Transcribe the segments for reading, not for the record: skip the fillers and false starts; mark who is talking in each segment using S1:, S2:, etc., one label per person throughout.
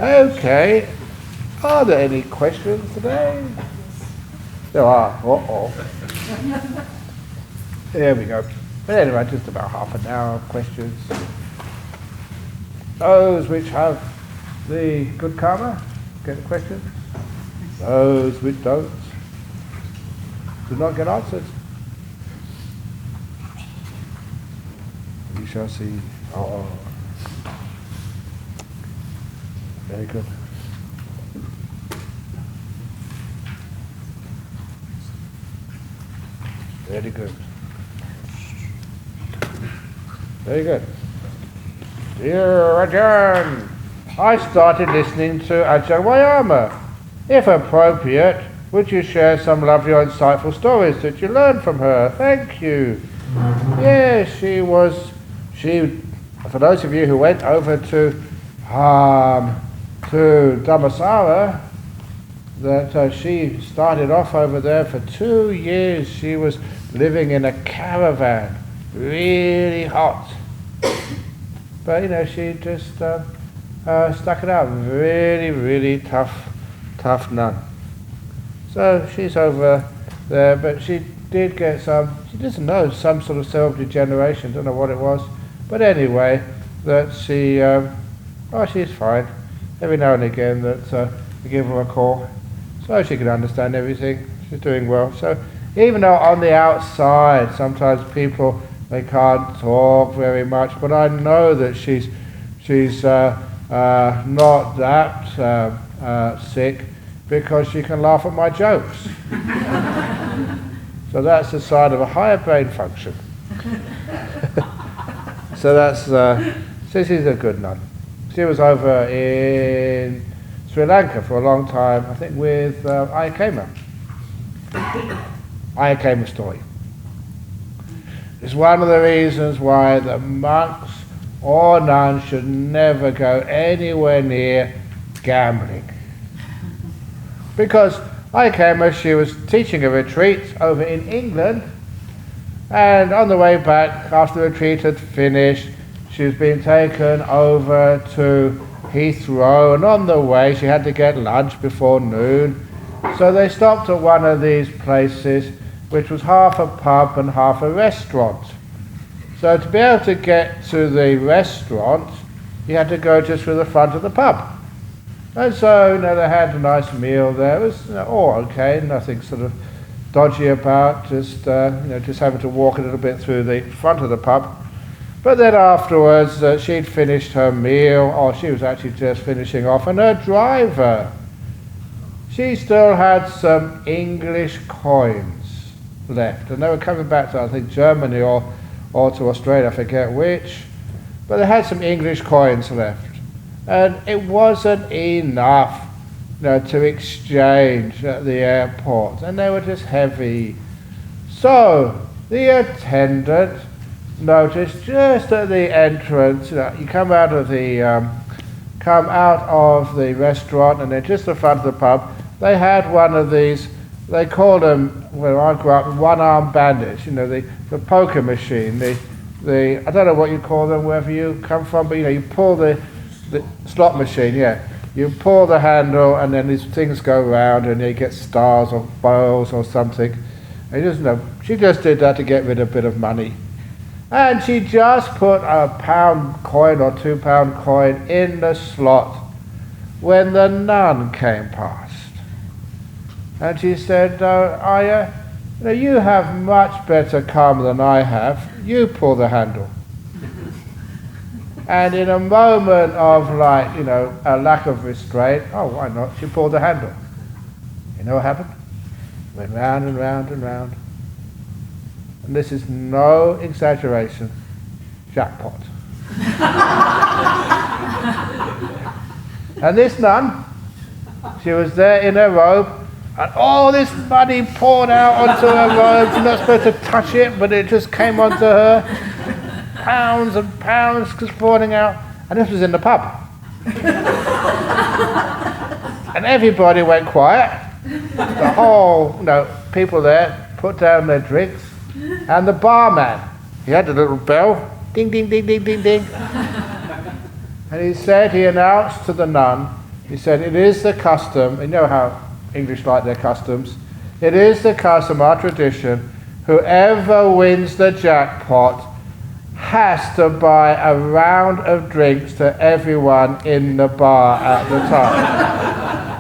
S1: Okay. Are there any questions today? There are. There we go. But anyway, just about half an hour of questions. Those which have the good karma get the questions. Those which don't do not get answers. We shall see. Oh, very good. Very good. Very good. Dear Ajahn, I started listening to Ajahn. If appropriate, would you share some lovely or insightful stories that you learned from her? Thank you. Yes, for those of you who went over to Dhammasara, that she started off over there for 2 years. She was living in a caravan, really hot. But she just stuck it out. Really, really tough nun. So she's over there, but she did get she doesn't know, some sort of cell degeneration, don't know what it was. But anyway, that she's fine. Every now and again that we give her a call, so she can understand everything. She's doing well. So even though on the outside, sometimes people, they can't talk very much, but I know that she's not that sick, because she can laugh at my jokes. So that's a sign of a higher brain function. So that's she's a good nun. She was over in Sri Lanka for a long time, I think with Ayakema. Ayakema story. It's one of the reasons why the monks or nuns should never go anywhere near gambling. Because Ayakema, she was teaching a retreat over in England, and on the way back, after the retreat had finished, she was being taken over to Heathrow, and on the way she had to get lunch before noon. So they stopped at one of these places, which was half a pub and half a restaurant. So to be able to get to the restaurant, you had to go just through the front of the pub. And so, they had a nice meal there. It was all okay, nothing sort of dodgy about, just having to walk a little bit through the front of the pub. But then afterwards, she'd finished her meal, or she was actually just finishing off, and her driver, she still had some English coins left, and they were coming back to, I think, Germany or to Australia, I forget which, but they had some English coins left, and it wasn't enough, to exchange at the airport, and they were just heavy. So the attendant noticed just at the entrance, you come out of the restaurant, and then just in front of the pub, they had one of these. They called them, where I grew up, one-arm bandits. The poker machine. The I don't know what you call them wherever you come from, but you pull the slot machine. Yeah, you pull the handle, and then these things go round, and you get stars or bowls or something. And she just did that to get rid of a bit of money. And she just put a £1 coin or £2 coin in the slot when the nun came past. And she said, Aya, you have much better karma than I have. You pull the handle. And in a moment of a lack of restraint, why not? She pulled the handle. You know what happened? Went round and round and round. And this is no exaggeration, jackpot. And this nun, she was there in her robe, and all this money poured out onto her robe. You're not supposed to touch it, but it just came onto her. Pounds and pounds just pouring out. And this was in the pub. And everybody went quiet. The whole, people there put down their drinks. And the barman, he had a little bell, ding, ding, ding, ding, ding, ding. And he announced to the nun He said, it is the custom, you know how English like their customs, it is the custom, our tradition, whoever wins the jackpot has to buy a round of drinks to everyone in the bar at the time.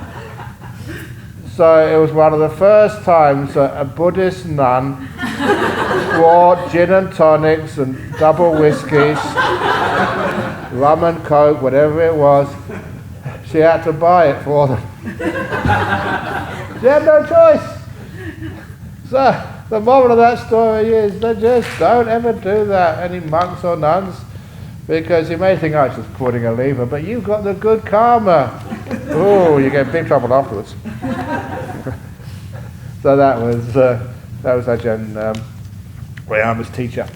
S1: So it was one of the first times that a Buddhist nun bought gin and tonics and double whiskies, rum and coke, whatever it was. She had to buy it for them. She had no choice. So the moral of that story is that just don't ever do that, any monks or nuns, because you may think, oh, it's just pulling a lever, but you've got the good karma. Oh, you get in big trouble afterwards. So that was Ajahn Brahm's teacher.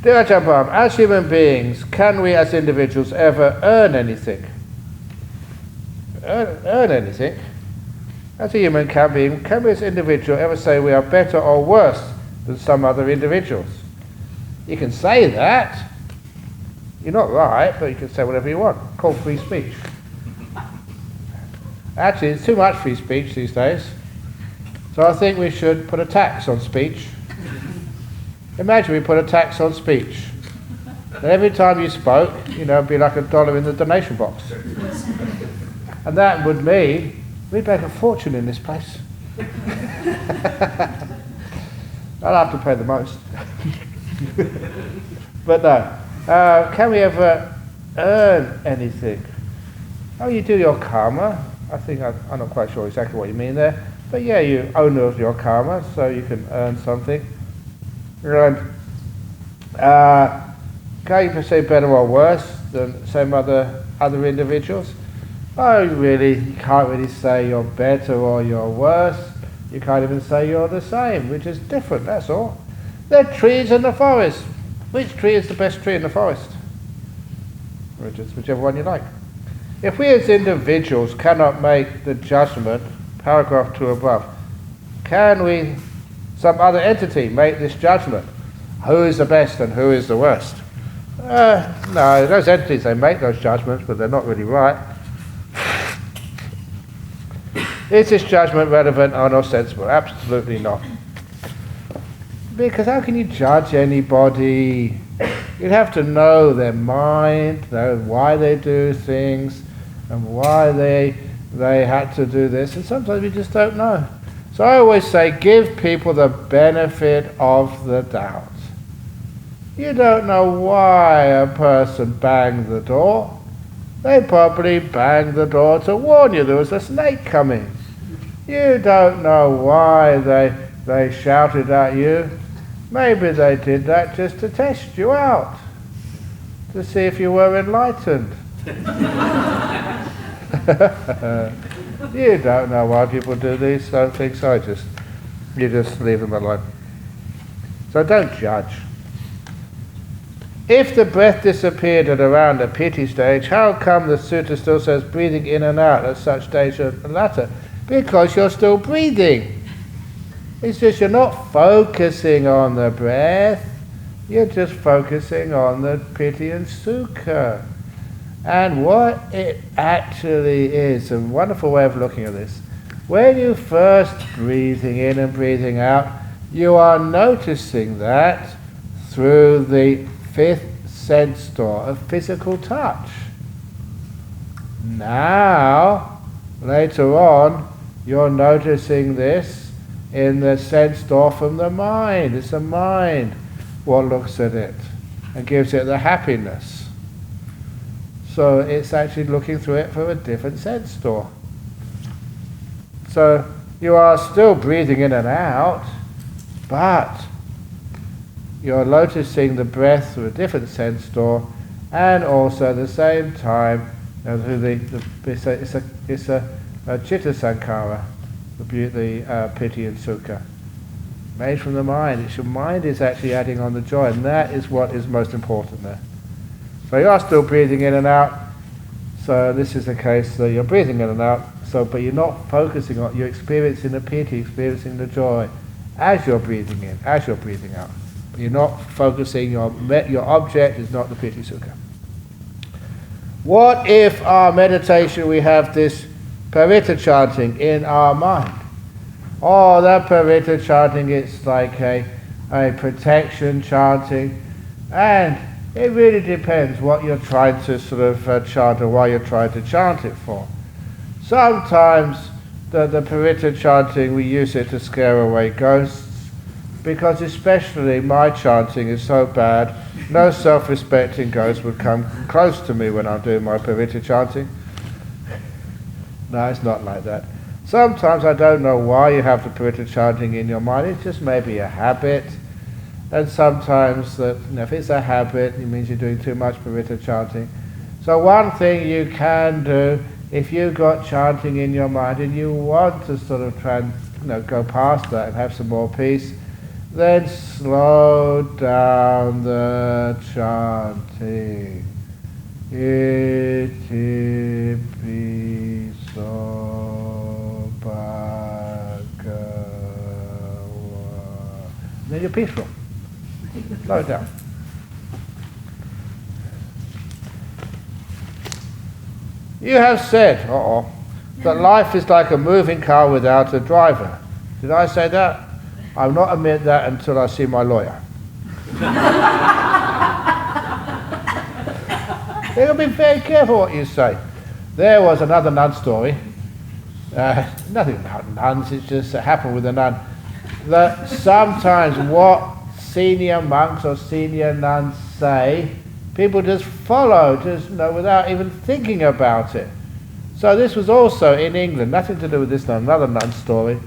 S1: Dear Ajahn Brahm, as human beings, can we as individuals ever earn anything? Earn anything? As a human being, can we as an individual ever say we are better or worse than some other individuals? You can say that. You're not right, but you can say whatever you want. Called free speech. Actually, there's too much free speech these days. So I think we should put a tax on speech. Imagine we put a tax on speech. And every time you spoke, it'd be like $1 in the donation box. And that would mean we'd make a fortune in this place. I'll have to pay the most. But no. Can we ever earn anything? Oh, you do your karma. I think I'm not quite sure exactly what you mean there. But yeah, you're owner of your karma, so you can earn something. And can you say better or worse than some other individuals? Oh, really, you can't really say you're better or you're worse. You can't even say you're the same, which is different, that's all. There are trees in the forest. Which tree is the best tree in the forest? Or just whichever one you like. If we as individuals cannot make the judgment, paragraph 2 above, can we, some other entity, make this judgment? Who is the best and who is the worst? No, those entities, they make those judgments, but they're not really right. Is this judgment relevant or sensible? Absolutely not. Because how can you judge anybody? You'd have to know their mind, know why they do things, and why they had to do this, and sometimes we just don't know. So I always say, give people the benefit of the doubt. You don't know why a person banged the door. They probably banged the door to warn you there was a snake coming. You don't know why they shouted at you. Maybe they did that just to test you out, to see if you were enlightened. You don't know why people do these things, so you just leave them alone. So don't judge. If the breath disappeared at around the piti stage, how come the sutta still says breathing in and out at such stage of the latter? Because you're still breathing. It's just you're not focusing on the breath, you're just focusing on the piti and sukha. And what it actually is, a wonderful way of looking at this, when you first breathing in and breathing out, you are noticing that through the fifth sense door of physical touch. Now, later on, you're noticing this in the sense door from the mind. It's the mind what looks at it and gives it the happiness. So it's actually looking through it from a different sense door. So you are still breathing in and out, but you're noticing the breath through a different sense door, and also at the same time, it's a chitta sankhara, the piti and sukha, made from the mind. It's your mind is actually adding on the joy, and that is what is most important there. So you are still breathing in and out. So this is the case that you're breathing in and out. But you're not focusing on. You're experiencing the piti, experiencing the joy, as you're breathing in, as you're breathing out. But you're not focusing. Your object is not the piti sukha. What if our meditation we have this paritta chanting in our mind? Oh, that paritta chanting, it's like a protection chanting, and it really depends what you're trying to sort of chant or why you're trying to chant it for. Sometimes the paritta chanting, we use it to scare away ghosts, because especially my chanting is so bad, no self-respecting ghost would come close to me when I'm doing my paritta chanting. No, it's not like that. Sometimes I don't know why you have the paritta chanting in your mind, it's just maybe a habit. And sometimes, if it's a habit, it means you're doing too much paritta chanting. So one thing you can do, if you've got chanting in your mind and you want to sort of try and go past that and have some more peace, then slow down the chanting. Iti piso bhagava. Then you're peaceful. Slow it down. You have said, that life is like a moving car without a driver. Did I say that? I will not admit that until I see my lawyer. You've got to be very careful what you say. There was another nun story. Nothing about nuns, it just happened with a nun. That sometimes what senior monks or senior nuns say, people just follow, without even thinking about it. So this was also in England, nothing to do with this nun, another nun story.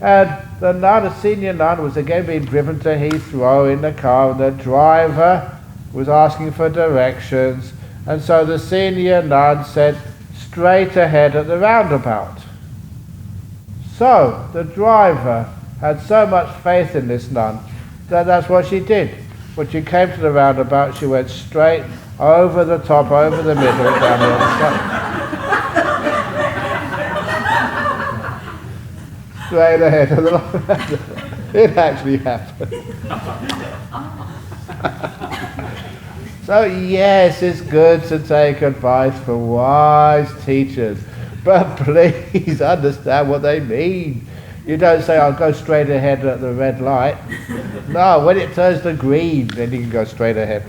S1: And the nun, a senior nun, was again being driven to Heathrow in the car, and the driver was asking for directions. And so the senior nun said, straight ahead at the roundabout. So the driver had so much faith in this nun that that's what she did. When she came to the roundabout, she went straight over the top, over the middle, down the other side. Straight ahead of the roundabout. It actually happened. So yes, it's good to take advice from wise teachers, but please understand what they mean. You don't say, I'll go straight ahead at the red light. No, when it turns to green, then you can go straight ahead.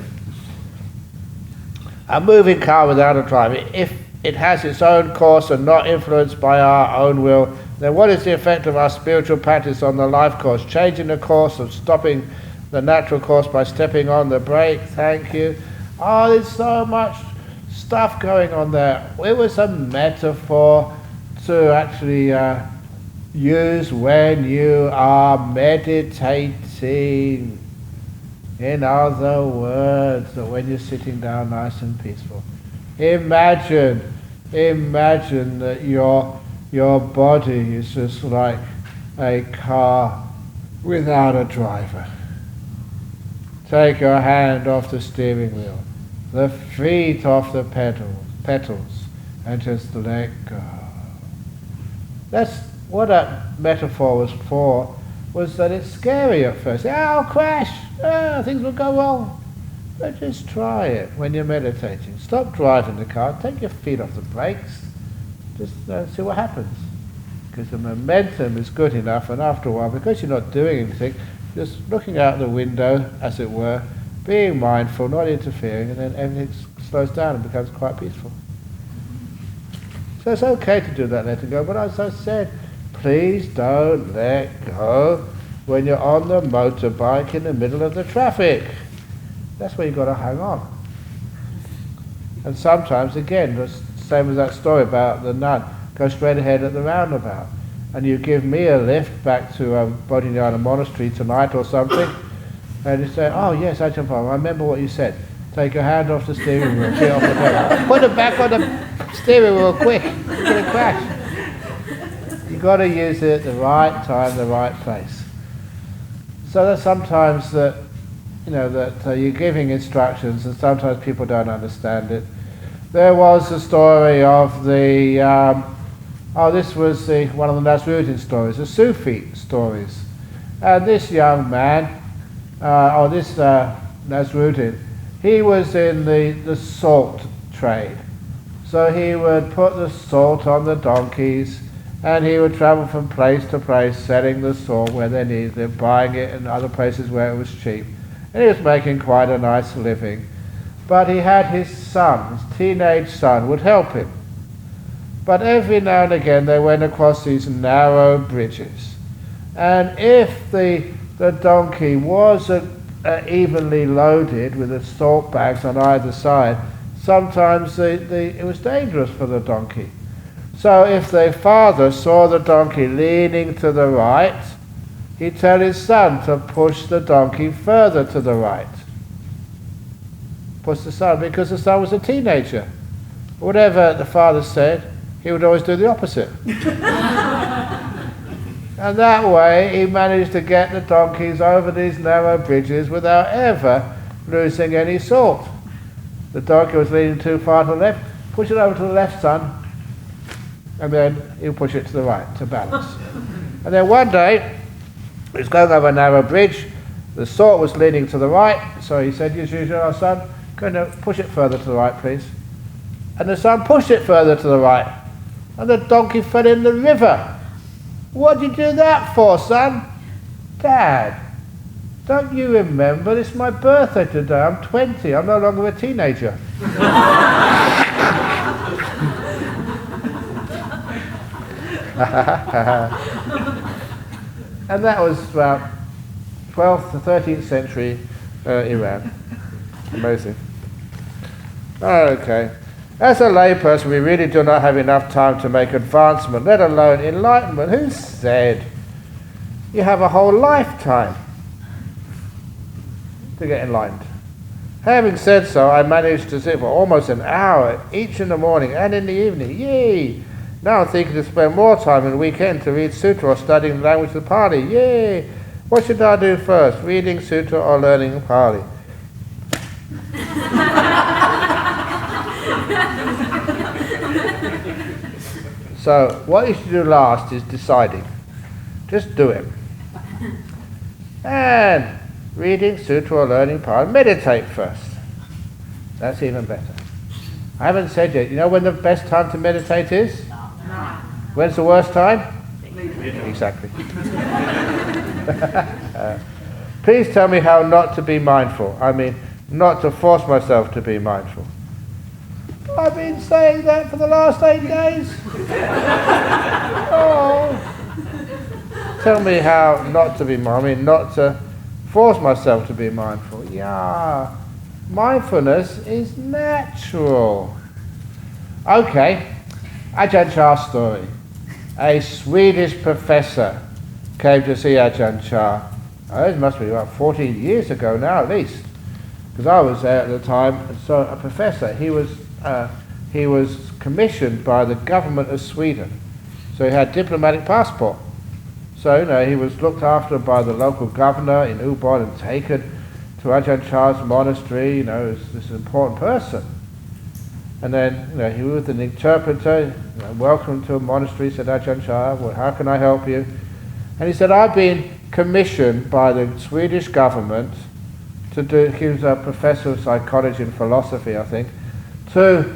S1: A moving car without a driver, if it has its own course and not influenced by our own will, then what is the effect of our spiritual practice on the life course? Changing the course of stopping the natural course by stepping on the brake, thank you. Oh, there's so much stuff going on there. It was a metaphor to actually use when you are meditating. In other words, that when you're sitting down nice and peaceful. Imagine that your body is just like a car without a driver. Take your hand off the steering wheel, the feet off the pedals, and just let go. That's what that metaphor was for, was that it's scary at first. I'll crash, things will go wrong. But just try it when you're meditating. Stop driving the car, take your feet off the brakes, just see what happens. Because the momentum is good enough, and after a while, because you're not doing anything, just looking out the window, as it were, being mindful, not interfering, and then everything slows down and becomes quite peaceful. So it's okay to do that letting go, but as I said, please don't let go when you're on the motorbike in the middle of the traffic. That's where you've got to hang on. And sometimes, again, the same as that story about the nun, go straight ahead at the roundabout. And you give me a lift back to Bodhinyana Monastery tonight or something, and you say, oh yes, Ajahn, I remember what you said. Take your hand off the steering wheel, get off the pedal. Put it back on the steering wheel quick, you're going to crash. You've got to use it at the right time, the right place. So that sometimes that you're giving instructions and sometimes people don't understand it. There was the story of the this was one of the Nasruddin stories, the Sufi stories. And this young man, Nasruddin, he was in the salt trade. So he would put the salt on the donkeys, and he would travel from place to place selling the salt where they needed it, buying it in other places where it was cheap. And he was making quite a nice living. But he had his son, his teenage son, would help him. But every now and again they went across these narrow bridges. And if the donkey wasn't evenly loaded with the salt bags on either side, sometimes it was dangerous for the donkey. So if the father saw the donkey leaning to the right, he'd tell his son to push the donkey further to the right. Push the son, because the son was a teenager. Whatever the father said, he would always do the opposite. And that way he managed to get the donkeys over these narrow bridges without ever losing any salt. The donkey was leaning too far to the left, push it over to the left, son, and then he'll push it to the right to balance. And then one day, he was going over a narrow bridge, the salt was leaning to the right, so he said, as usual, our son, going to push it further to the right, please. And the son pushed it further to the right, and the donkey fell in the river. What did you do that for, son? Dad, don't you remember? It's my birthday today. I'm 20. I'm no longer a teenager. And that was about 12th to 13th century Iran. Amazing. Okay. As a layperson, we really do not have enough time to make advancement, let alone enlightenment. Who said you have a whole lifetime to get enlightened? Having said so, I managed to sit for almost an hour each in the morning and in the evening. Yay! Now I'm thinking to spend more time in the weekend to read sutra or studying the language of Pali. Yay! What should I do first, reading sutra or learning Pali? So what you should do last is deciding. Just do it. And reading sutra or learning Pali, meditate first. That's even better. I haven't said yet, you know when the best time to meditate is? No. When's the worst time? Exactly. Please tell me how not to be mindful. I mean, not to force myself to be mindful. I've been saying that for the last 8 days. Oh. Tell me how not to be mindful. I mean, not to force myself to be mindful. Yeah. Mindfulness is natural. Okay. Ajahn Chah's story. A Swedish professor came to see Ajahn Chah. It must be about 14 years ago now at least. Because I was there at the time. So a professor, he was commissioned by the government of Sweden. So he had diplomatic passport. So, he was looked after by the local governor in Ubon and taken to Ajahn Chah's monastery, as this important person. And then, he was with an interpreter, welcome to a monastery, said Ajahn Chah, well, how can I help you? And he said, I've been commissioned by the Swedish government to do, he was a professor of psychology and philosophy, I think, to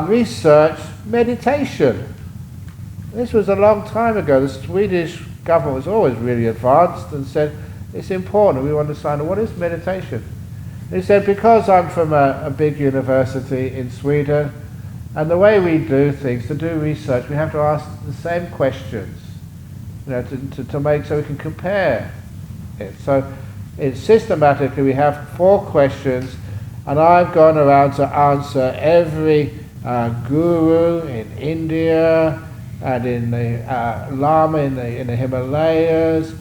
S1: research meditation. This was a long time ago. The Swedish government was always really advanced and said, it's important, we want to sign up. What is meditation? And he said, because I'm from a big university in Sweden, and the way we do things, to do research, we have to ask the same questions, to make so we can compare it. So it's systematically, we have 4 questions, and I've gone around to answer every guru in India and in the Lama in the Himalayas,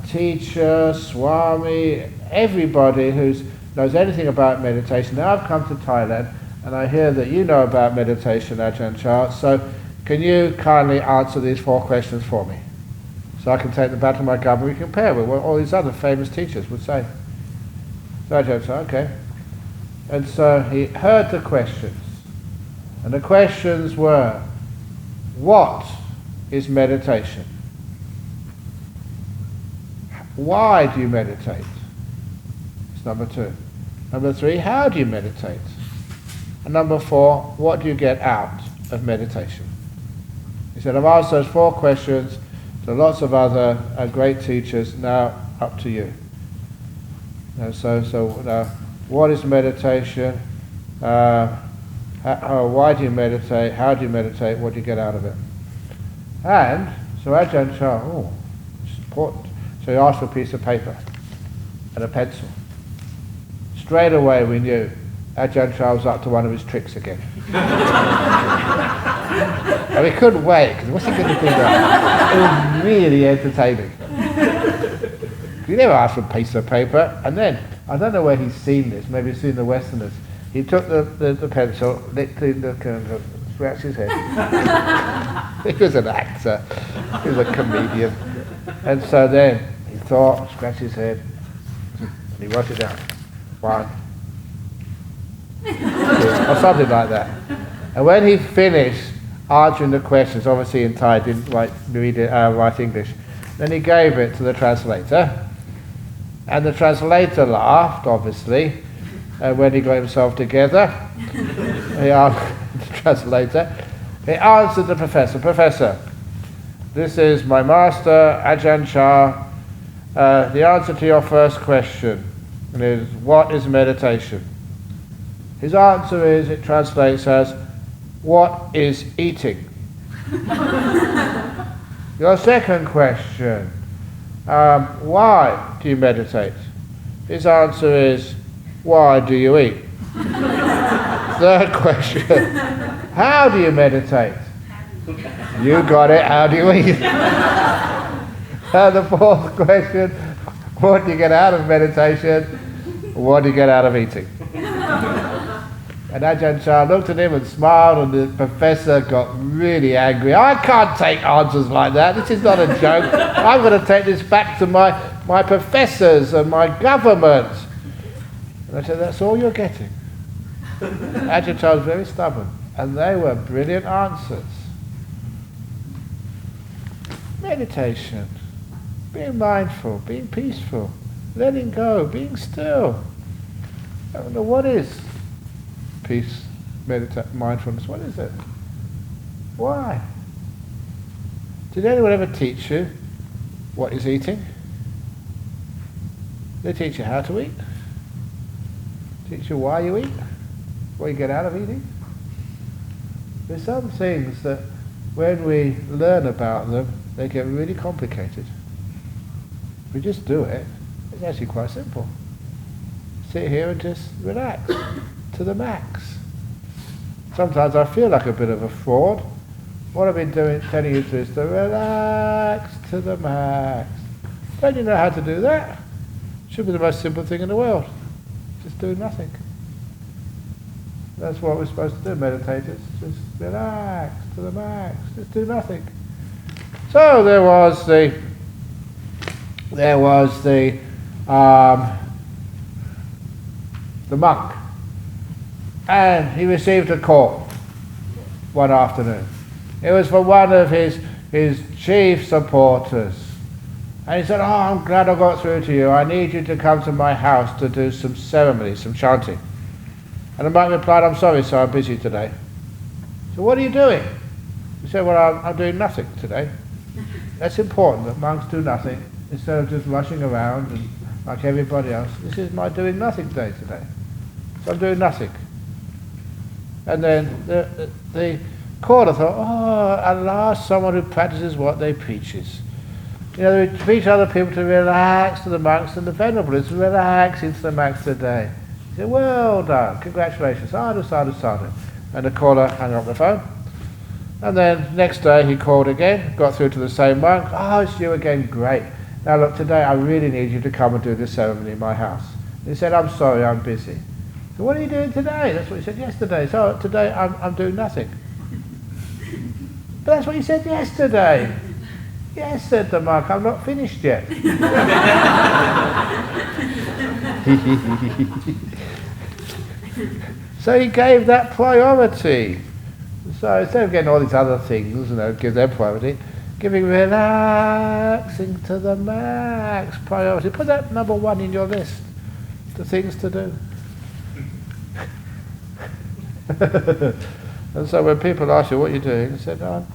S1: teacher, Swami, everybody who knows anything about meditation. Now I've come to Thailand and I hear that you know about meditation, Ajahn Chah, so can you kindly answer these 4 questions for me? So I can take them back to my government and compare with what all these other famous teachers would say. So Ajahn Chah, okay. And so he heard the questions. And the questions were, what is meditation? Why do you meditate? It's number 2. Number 3, how do you meditate? And number 4, what do you get out of meditation? He said, I've asked those 4 questions to lots of other great teachers, now up to you. What is meditation? Why do you meditate? How do you meditate? What do you get out of it? And so Ajahn Chah, it's important. So he asked for a piece of paper and a pencil. Straight away we knew Ajahn Chah was up to one of his tricks again. And we couldn't wait, because what's he going to do now? It was really entertaining. He never asked for a piece of paper, and then, I don't know where he's seen this, maybe he's seen the Westerners. He took the pencil, licked in the kernel, scratched his head. He was an actor, he was a comedian. And so then he thought, scratched his head, and he wrote it down. 1, 2, or something like that. And when he finished answering the questions, obviously in Thai, didn't write English, then he gave it to the translator. And the translator laughed, obviously, when he got himself together. He asked the translator. He answered the professor, Professor, this is my master, Ajahn Chah. The answer to your first question is, what is meditation? His answer is, it translates as, what is eating? Your second question, why do you meditate? His answer is, why do you eat? Third question, how do you meditate? You got it, how do you eat? And the fourth question, what do you get out of meditation? What do you get out of eating? And Ajahn Chah looked at him and smiled, and the professor got really angry. I can't take answers like that. This is not a joke. I'm going to take this back to my professors and my government. And I said, that's all you're getting. Ajahn Chah was very stubborn, and they were brilliant answers. Meditation, being mindful, being peaceful, letting go, being still. I don't know what is peace, mindfulness, what is it? Why? Did anyone ever teach you what is eating? They teach you how to eat? Teach you why you eat? What you get out of eating? There's some things that when we learn about them, they get really complicated. If we just do it, it's actually quite simple. Sit here and just relax to the max. Sometimes I feel like a bit of a fraud. What I've been telling you to is to relax to the max. Don't you know how to do that? Should be the most simple thing in the world. Just do nothing. That's what we're supposed to do, meditators. Just relax to the max. Just do nothing. So there was the monk, and he received a call one afternoon. It was from one of his chief supporters, and he said, "Oh, I'm glad I got through to you. I need you to come to my house to do some ceremony, some chanting." And the monk replied, "I'm sorry, sir, I'm busy today." So what are you doing? He said, "Well, I'm doing nothing today." That's important, that monks do nothing instead of just rushing around and like everybody else. This is my doing nothing day today. So I'm doing nothing. And then the caller thought, oh, at last someone who practices what they preaches. You know, they teach other people to relax to the monks, and the venerable is relaxing to the monks today. He said, well done, congratulations, sadhu, sadhu, sadhu. And the caller hung up the phone. And then next day he called again, got through to the same monk. Oh, it's you again, great. Now look, today I really need you to come and do this ceremony in my house. And he said, I'm sorry, I'm busy. So what are you doing today? That's what he said yesterday. So today I'm doing nothing. But that's what you said yesterday. Yes, said the monk, I'm not finished yet. So he gave that priority. So instead of getting all these other things, give them priority, giving relaxing to the max priority. Put that number 1 in your list, the things to do. And so when people ask you what you're doing, I said, oh,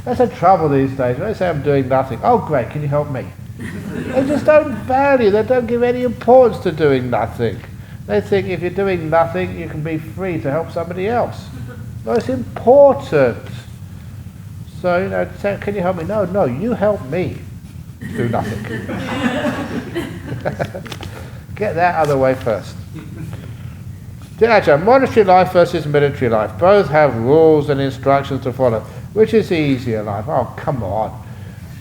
S1: that's the trouble these days. When I say I'm doing nothing, oh great, can you help me? They just don't value, they don't give any importance to doing nothing. They think if you're doing nothing, you can be free to help somebody else. No, it's important. So, can you help me? No, you help me do nothing. Get that out of the way first. Dear Ajahn, monastery life versus military life. Both have rules and instructions to follow. Which is the easier life? Oh, come on.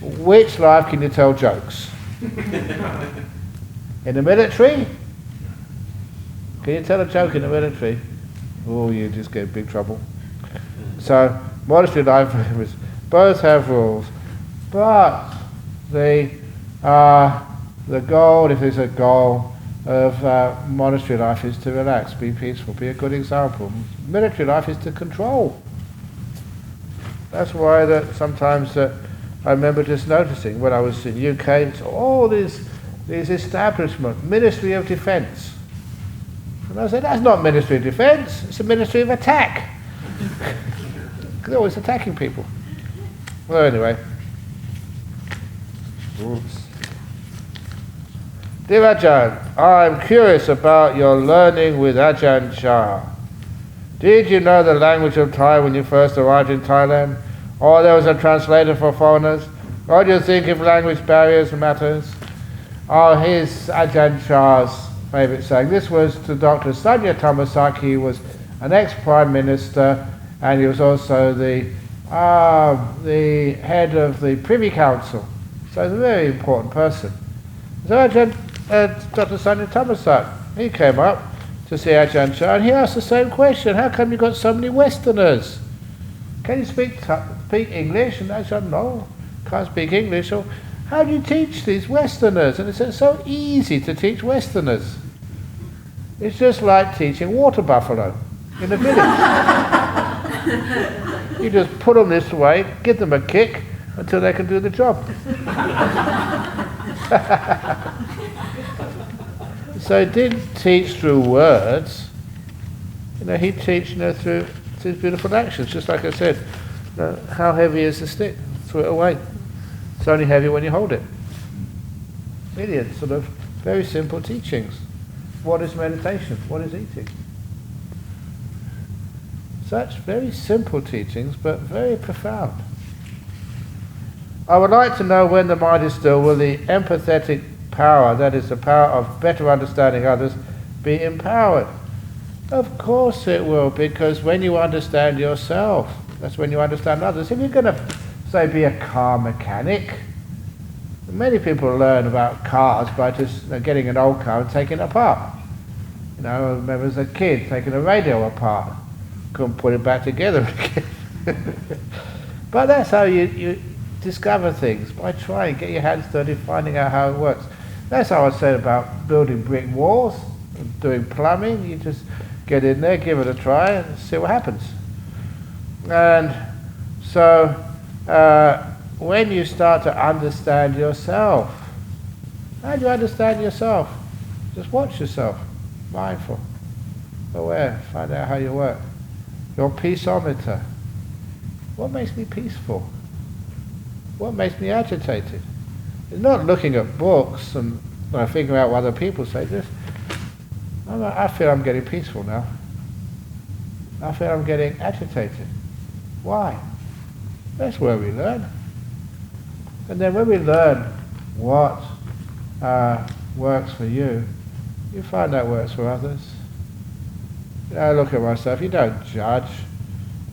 S1: Which life can you tell jokes? In the military? Can you tell a joke in the military? Oh, you just get in big trouble. So, monastery life, both have rules. But the goal, if there's a goal of monastery life, is to relax, be peaceful, be a good example. Military life is to control. That's why that sometimes I remember just noticing when I was in UK, it's all these establishment, Ministry of Defence. And I said, that's not Ministry of Defence, it's a Ministry of Attack. They're always attacking people. Well, anyway. Oops. Dear Ajahn, I'm curious about your learning with Ajahn Chah. Did you know the language of Thai when you first arrived in Thailand? Or there was a translator for foreigners? Or do you think if language barriers matters? Oh, here's Ajahn Chah's favourite saying. This was to Dr. Sanya Tamasaki. He was an ex-Prime Minister, and he was also the head of the Privy Council. So he's a very important person. So Ajahn, Dr. Sanya Tamasaki, he came up to see Ajahn Chah, and he asked the same question. How come you got so many Westerners? Can you speak English? And Ajahn, no, can't speak English. So how do you teach these Westerners? And he said, it's so easy to teach Westerners. It's just like teaching water buffalo in a village. You just put them this way, give them a kick until they can do the job. So he didn't teach through words. He teach through his beautiful actions. Just like I said, how heavy is the stick? Throw it away. It's only heavy when you hold it. Really, it's sort of very simple teachings. What is meditation? What is eating? Such very simple teachings, but very profound. I would like to know when the mind is still, will the empathetic power, that is the power of better understanding others, be empowered? Of course it will, because when you understand yourself, that's when you understand others. If you're going to, say, be a car mechanic, many people learn about cars by just getting an old car and taking it apart. I remember as a kid taking a radio apart, couldn't put it back together again. But that's how you discover things, by trying, get your hands dirty, finding out how it works. That's how I said about building brick walls, doing plumbing. You just get in there, give it a try, and see what happens. And so when you start to understand yourself, how do you understand yourself? Just watch yourself, mindful, aware, find out how you work. Your peaceometer. What makes me peaceful? What makes me agitated? It's not looking at books and figuring out what other people say. Just, I feel I'm getting peaceful now. I feel I'm getting agitated. Why? That's where we learn. And then when we learn what works for you, you find that works for others. I look at myself, you don't judge.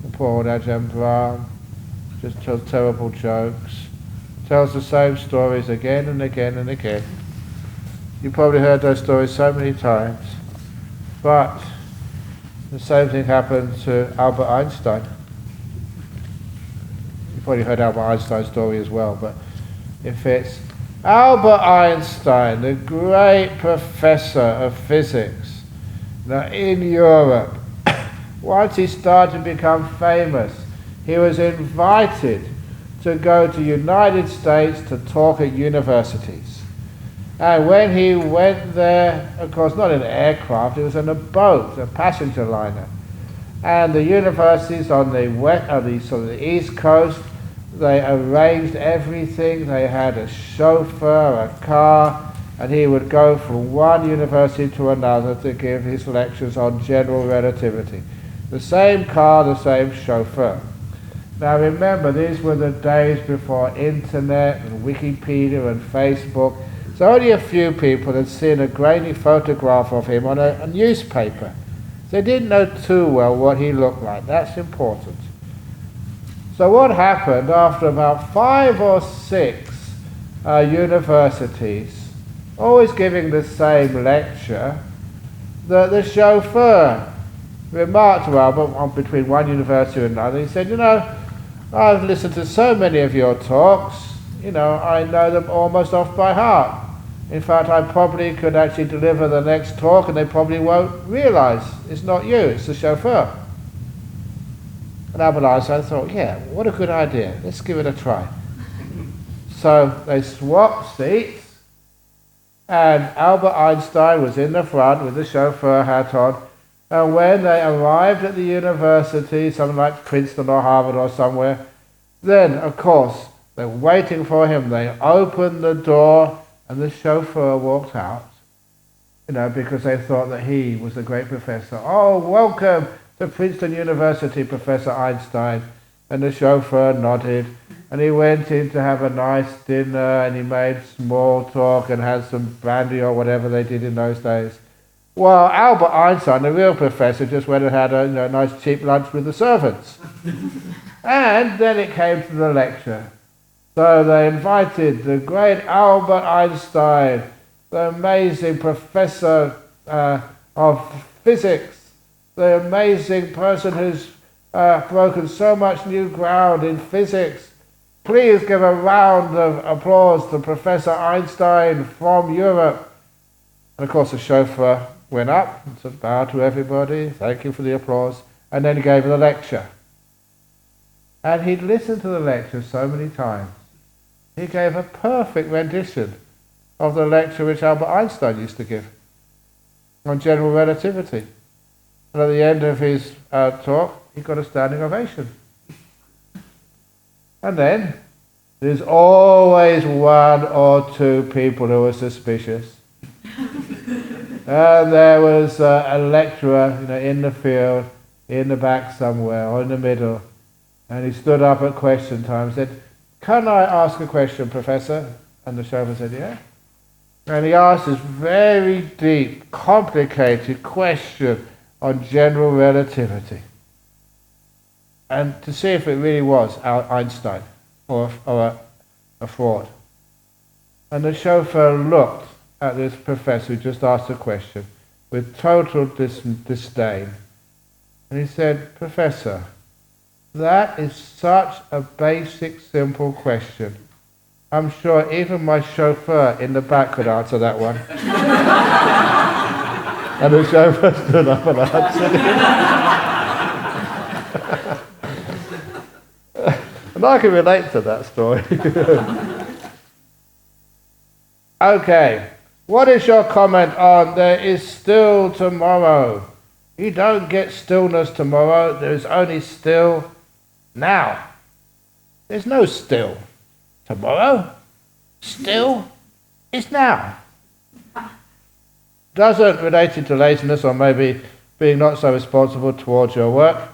S1: The poor old Ajahn Brahm just tells terrible jokes, tells the same stories again and again and again. You've probably heard those stories so many times, but the same thing happened to Albert Einstein. You've probably heard Albert Einstein's story as well, but it fits. Albert Einstein, the great professor of physics, in Europe, once he started to become famous, he was invited to go to United States to talk at universities. And when he went there, of course not in an aircraft, it was in a boat, a passenger liner. And the universities on the East Coast, they arranged everything. They had a chauffeur, a car, and he would go from one university to another to give his lectures on general relativity. The same car, the same chauffeur. Now remember, these were the days before internet and Wikipedia and Facebook, so only a few people had seen a grainy photograph of him on a newspaper. They didn't know too well what he looked like. That's important. So what happened after about 5 or 6 universities, always giving the same lecture, the chauffeur remarked to Albert between one university and another. He said, you know, I've listened to so many of your talks, you know, I know them almost off by heart. In fact, I probably could actually deliver the next talk and they probably won't realize it's not you, it's the chauffeur. And Albert Einstein thought, yeah, what a good idea, let's give it a try. So they swapped seats, and Albert Einstein was in the front with the chauffeur hat on, and when they arrived at the university, something like Princeton or Harvard or somewhere, then, of course, they're waiting for him. They opened the door, and the chauffeur walked out, you know, because they thought that he was the great professor. Oh, welcome to Princeton University, Professor Einstein. And the chauffeur nodded, and he went in to have a nice dinner, and he made small talk and had some brandy or whatever they did in those days. Well, Albert Einstein, the real professor, just went and had a nice cheap lunch with the servants. And then it came to the lecture. So they invited the great Albert Einstein, the amazing professor of physics, the amazing person who's broken so much new ground in physics. Please give a round of applause to Professor Einstein from Europe. And of course the chauffeur went up and said, bow to everybody, thank you for the applause, and then he gave the lecture. And he'd listened to the lecture so many times. He gave a perfect rendition of the lecture which Albert Einstein used to give on general relativity. And at the end of his talk, he got a standing ovation. And then, there's always 1 or 2 people who are suspicious. And there was a lecturer, in the field, in the back somewhere, or in the middle, and he stood up at question time and said, can I ask a question, Professor? And the chauffeur said, yeah. And he asked this very deep, complicated question on general relativity. And to see if it really was Einstein or a fraud. And the chauffeur looked at this professor who just asked a question with total disdain. And he said, Professor, that is such a basic, simple question. I'm sure even my chauffeur in the back could answer that one. And the chauffeur stood up and answered it. And I can relate to that story. Okay, what is your comment on there is still tomorrow? You don't get stillness tomorrow, there is only still now. There's no still tomorrow. Still is now. Doesn't relate to laziness or maybe being not so responsible towards your work.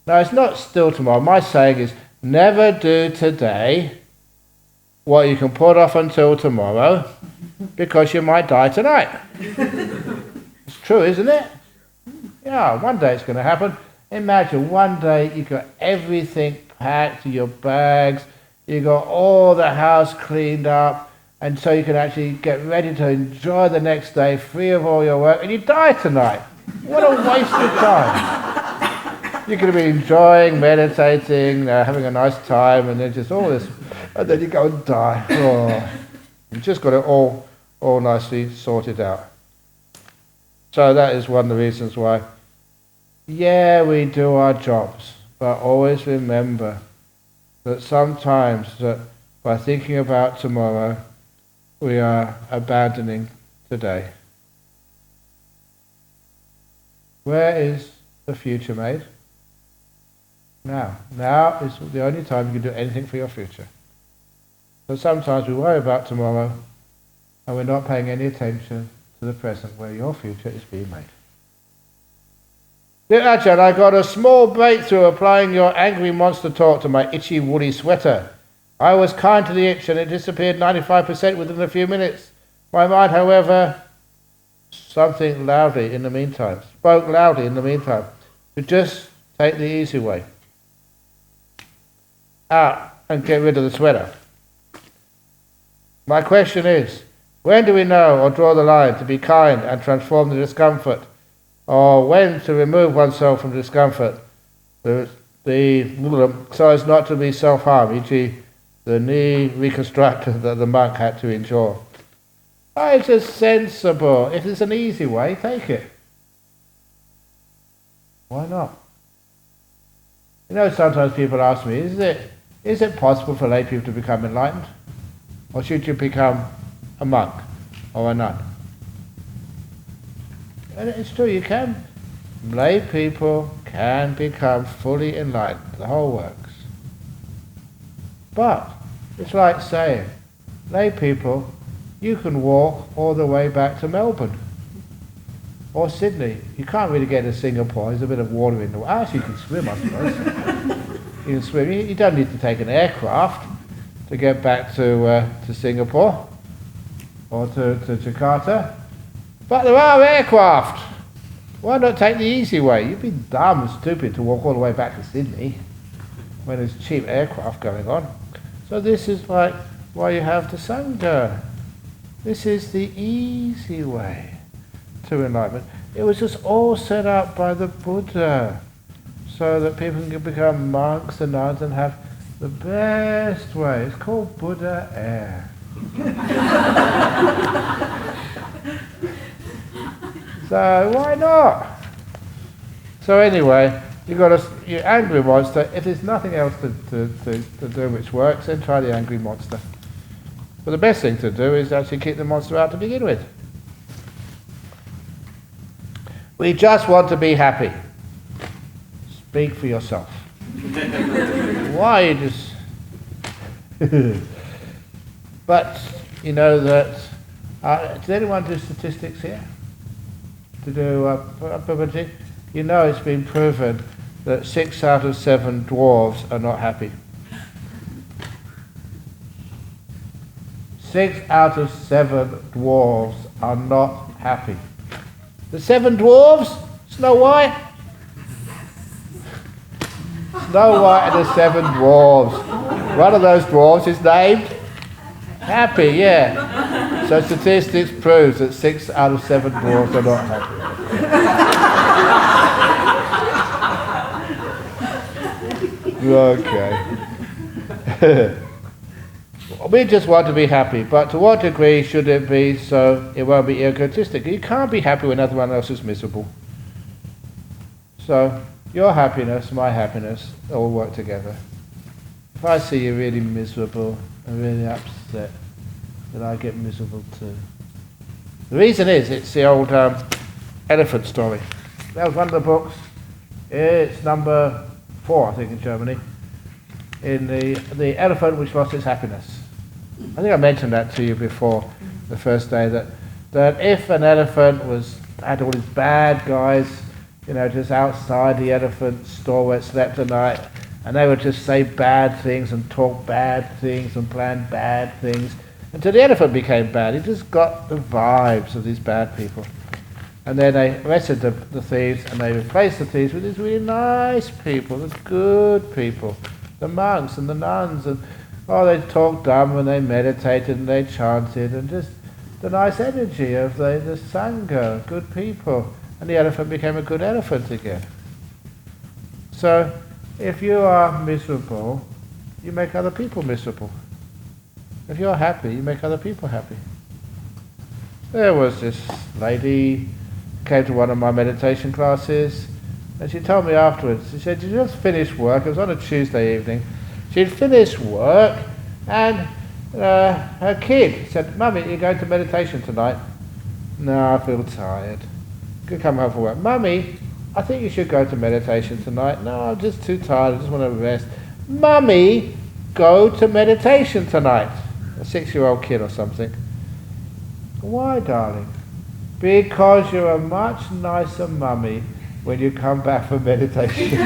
S1: No, it's not still tomorrow. My saying is never do today what you can put off until tomorrow because you might die tonight. It's true, isn't it? Yeah, one day it's going to happen. Imagine one day you got everything packed, your bags, you got all the house cleaned up, and so you can actually get ready to enjoy the next day free of all your work, and you die tonight. What a waste of time. You could be enjoying, meditating, having a nice time, and then just all this, and then you go and die. Oh, you've just got it all nicely sorted out. So that is one of the reasons why, yeah, we do our jobs, but always remember that sometimes that by thinking about tomorrow, we are abandoning today. Where is the future made? Now. Now is the only time you can do anything for your future. So sometimes we worry about tomorrow and we're not paying any attention to the present where your future is being made. Dear Ajahn, I got a small breakthrough applying your angry monster talk to my itchy woolly sweater. I was kind to the itch and it disappeared 95% within a few minutes. My mind, however, spoke loudly in the meantime, to just take the easy way out and get rid of the sweater. My question is, when do we know or draw the line to be kind and transform the discomfort, or when to remove oneself from discomfort, so as not to be self-harm, e.g. the knee reconstructor that the monk had to endure? It's just sensible. If it's an easy way, take it. Why not? You know, sometimes people ask me, is it possible for lay people to become enlightened? Or should you become a monk or a nun? And it's true, you can. Lay people can become fully enlightened. The whole works. But it's like saying, lay people, you can walk all the way back to Melbourne or Sydney. You can't really get to Singapore. There's a bit of water in the water. Actually, you can swim, I suppose. You can swim. You don't need to take an aircraft to get back to Singapore or to Jakarta. But there are aircraft. Why not take the easy way? You'd be dumb and stupid to walk all the way back to Sydney when there's cheap aircraft going on. So this is like why you have the Sangha. This is the easy way to enlightenment. It was just all set up by the Buddha so that people can become monks and nuns and have the best way. It's called Buddha air. So why not? So anyway, your angry monster, if there's nothing else to do which works, then try the angry monster. But the best thing to do is actually keep the monster out to begin with. We just want to be happy. Speak for yourself. Why just... But, you know that... does anyone do statistics here? To do probability? You know it's been proven that 6 out of 7 dwarves are not happy. 6 out of 7 dwarves are not happy. The 7 dwarves? Snow White? Snow White and the 7 dwarves. One of those dwarves is named Happy, yeah. So statistics proves that 6 out of 7 dwarves are not happy. Okay. We just want to be happy, but to what degree should it be so it won't be egotistic? You can't be happy when everyone else is miserable. So your happiness, my happiness, all work together. If I see you really miserable and really upset, then I get miserable too. The reason is, it's the old elephant story. That was one of the books. It's number 4, I think, in Germany. In the elephant which lost its happiness. I think I mentioned that to you before, the first day, that if an elephant had all these bad guys, you know, just outside the elephant store where it slept at night, and they would just say bad things and talk bad things and plan bad things, until the elephant became bad. He just got the vibes of these bad people. And then they arrested the thieves, and they replaced the thieves with these really nice people, the good people, the monks and the nuns, and they talked dumb and they meditated and they chanted, and just the nice energy of the Sangha, good people. And the elephant became a good elephant again. So, if you are miserable, you make other people miserable. If you're happy, you make other people happy. There was this lady came to one of my meditation classes, and she told me afterwards, she said, she just finished work, it was on a Tuesday evening, she'd finished work, and her kid said, "Mummy, you're going to meditation tonight?" "No, I feel tired." "Could come home from work." "Mummy, I think you should go to meditation tonight. No, I'm just too tired, I just want to rest. Mummy, go to meditation tonight. A 6-year-old kid or something. Why, darling? Because you're a much nicer mummy when you come back from meditation.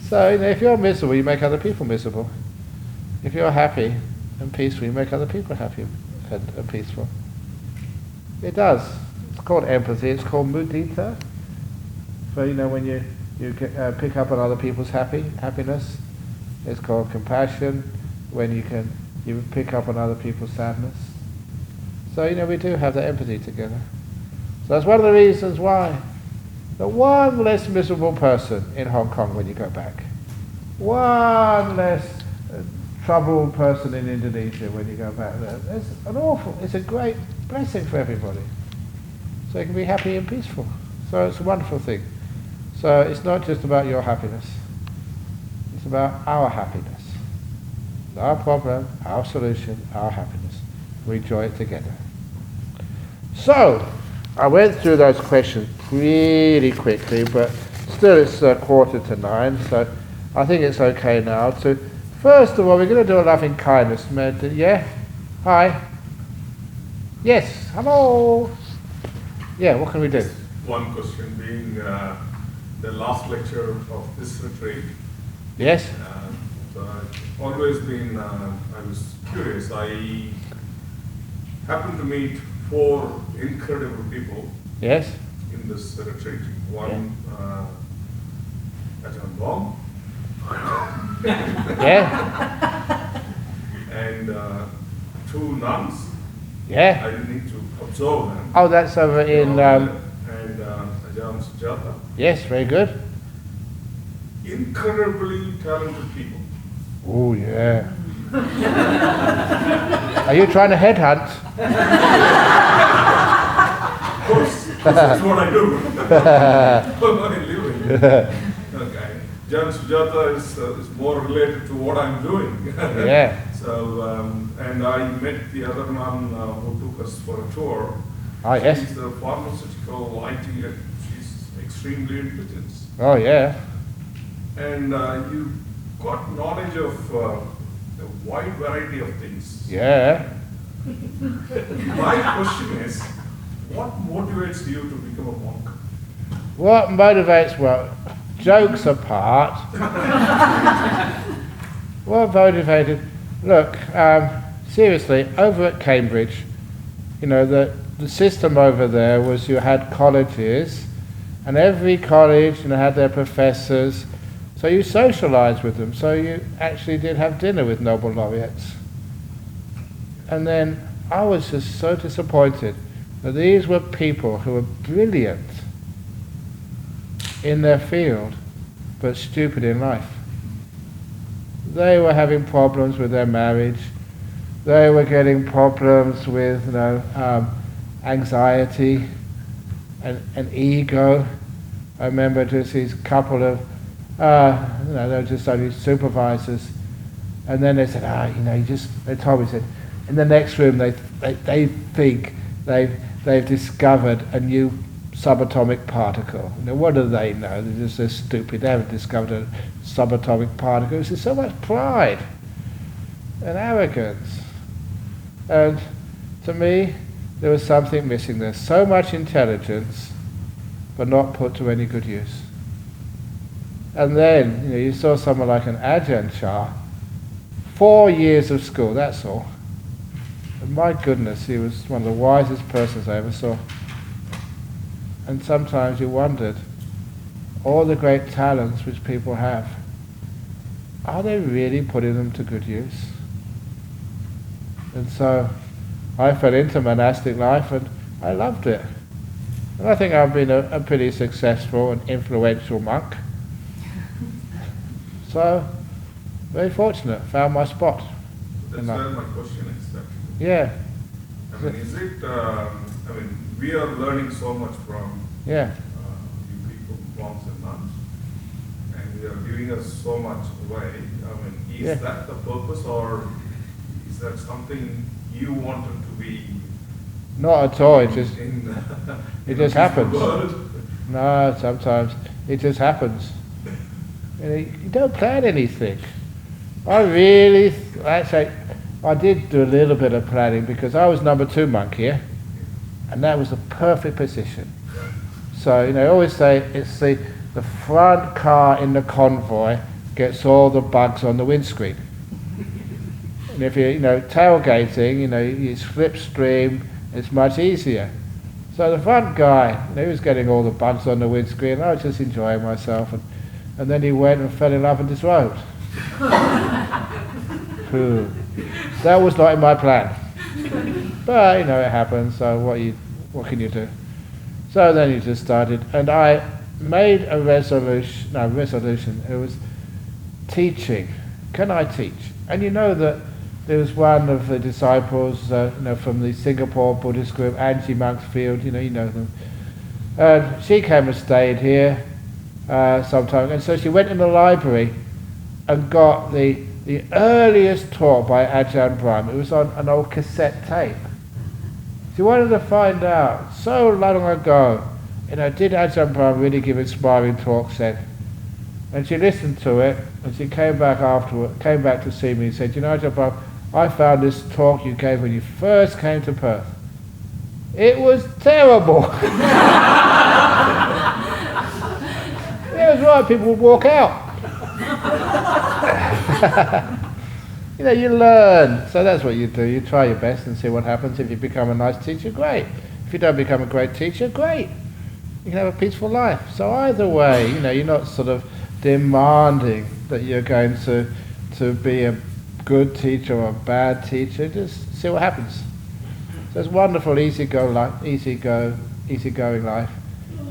S1: So, if you're miserable, you make other people miserable. If you're happy and peaceful, you make other people happy and peaceful. It does. It's called empathy. It's called mudita. So, when you pick up on other people's happiness. It's called compassion. When you pick up on other people's sadness. So, we do have that empathy together. So that's one of the reasons why the one less miserable person in Hong Kong when you go back. One less troubled person in Indonesia when you go back there. It's a great blessing for everybody. So you can be happy and peaceful. So it's a wonderful thing. So it's not just about your happiness. It's about our happiness. Our problem, our solution, our happiness. We enjoy it together. So, I went through those questions really quickly, but still it's 8:45, so I think it's okay now. So, first of all, we're going to do a loving kindness meditation. Yeah? Hi? Yes? Hello? Yeah, what can we do?
S2: One question being the last lecture of this retreat.
S1: Yes?
S2: So I've always been, I was curious. I happened to meet 4 incredible people.
S1: Yes?
S2: In this retreat. One, Ajahn Brahm.
S1: Yeah?
S2: And 2 nuns.
S1: Yeah?
S2: I didn't need to observe them.
S1: Oh, that's over in...
S2: and Ajahn Sujata.
S1: Yes, very good.
S2: Incredibly talented people.
S1: Oh, yeah. Are you trying to headhunt?
S2: Of course, that's what I do. For my living. Okay. Ajahn Sujata is more related to what I'm doing.
S1: Yeah.
S2: So, and I met the other nun who took us for a tour.
S1: Oh, yes.
S2: She's a pharmaceutical IT, she's extremely intelligent.
S1: Oh, yeah.
S2: And you got knowledge of a wide variety of things.
S1: Yeah.
S2: My question is, what motivates you to become a monk?
S1: What motivates, well, jokes apart, what motivated, look, seriously, over at Cambridge, the system over there was you had colleges, and every college had their professors, so you socialized with them, so you actually did have dinner with Nobel laureates. And then I was just so disappointed that these were people who were brilliant in their field, but stupid in life. They were having problems with their marriage, they were getting problems with anxiety and ego. I remember just these couple of they were just only supervisors, and then they said, they told me, said, in the next room they think they've discovered a new subatomic particle. What do they know? They're stupid. They haven't discovered a subatomic particle. There's so much pride and arrogance, and to me there was something missing there. So much intelligence, but not put to any good use. And then, you saw someone like an Ajahn 4 years of school, that's all. And my goodness, he was one of the wisest persons I ever saw. And sometimes you wondered, all the great talents which people have, are they really putting them to good use? And so, I fell into monastic life and I loved it. And I think I've been a pretty successful and influential monk. So, very fortunate, found my spot.
S2: That's where my question is actually.
S1: Yeah.
S2: I mean, is it, we are learning so much from you people, monks and nuns, and they are giving us so much away. Is that the purpose, or is that something you wanted to be
S1: Not at all. It just happens.
S2: World.
S1: No, sometimes it just happens. You don't plan anything. Actually, I did do a little bit of planning because I was number 2 monk here, and that was the perfect position. So, I always say it's the front car in the convoy gets all the bugs on the windscreen. And if you're, tailgating, you slipstream, it's much easier. So the front guy, he was getting all the bugs on the windscreen. I was just enjoying myself, and then he went and fell in love and disrobed. That was not in my plan, but it happens. So what can you do? So then he just started, and I made a resolution. It was teaching. Can I teach? And that there was one of the disciples, from the Singapore Buddhist group, Angie Monksfield, you know them. And she came and stayed here sometime, and so she went in the library and got the earliest talk by Ajahn Brahm. It was on an old cassette tape. She wanted to find out, so long ago, did Ajahn Brahm really give inspiring talks then? And she listened to it, and she came back to see me and said, Ajahn Brahm, I found this talk you gave when you first came to Perth. It was terrible. It was right, people would walk out. You learn. So that's what you do. You try your best and see what happens. If you become a nice teacher, great. If you don't become a great teacher, great. You can have a peaceful life. So either way, you're not sort of demanding that you're going to be a good teacher or a bad teacher. Just see what happens. So it's wonderful, easygoing life.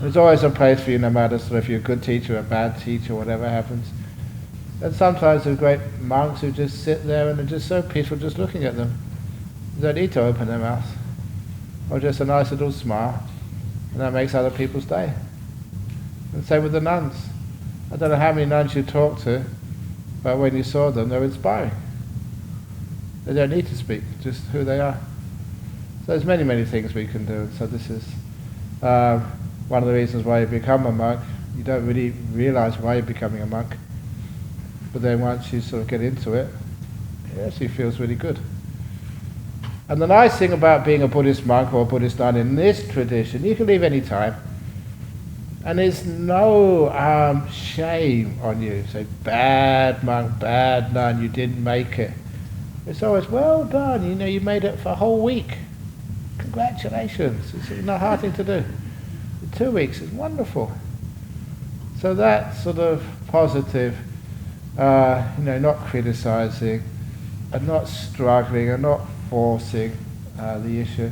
S1: There's always a place for you, no matter if you're a good teacher or a bad teacher, whatever happens. And sometimes there's great monks who just sit there and they're just so peaceful just looking at them. They don't need to open their mouth. Or just a nice little smile. And that makes other people stay. And same with the nuns. I don't know how many nuns you talked to, but when you saw them, they were inspiring. They don't need to speak, just who they are. So there's many, many things we can do. So this is one of the reasons why you become a monk. You don't really realize why you're becoming a monk. But then once you sort of get into it, it actually feels really good. And the nice thing about being a Buddhist monk or a Buddhist nun in this tradition, you can leave any time. And there's no shame on you. Say, bad monk, bad nun, you didn't make it. It's always, well done, you made it for a whole week. Congratulations. It's not a hard thing to do. 2 weeks is wonderful. So that sort of positive, not criticizing, and not struggling, and not forcing the issue.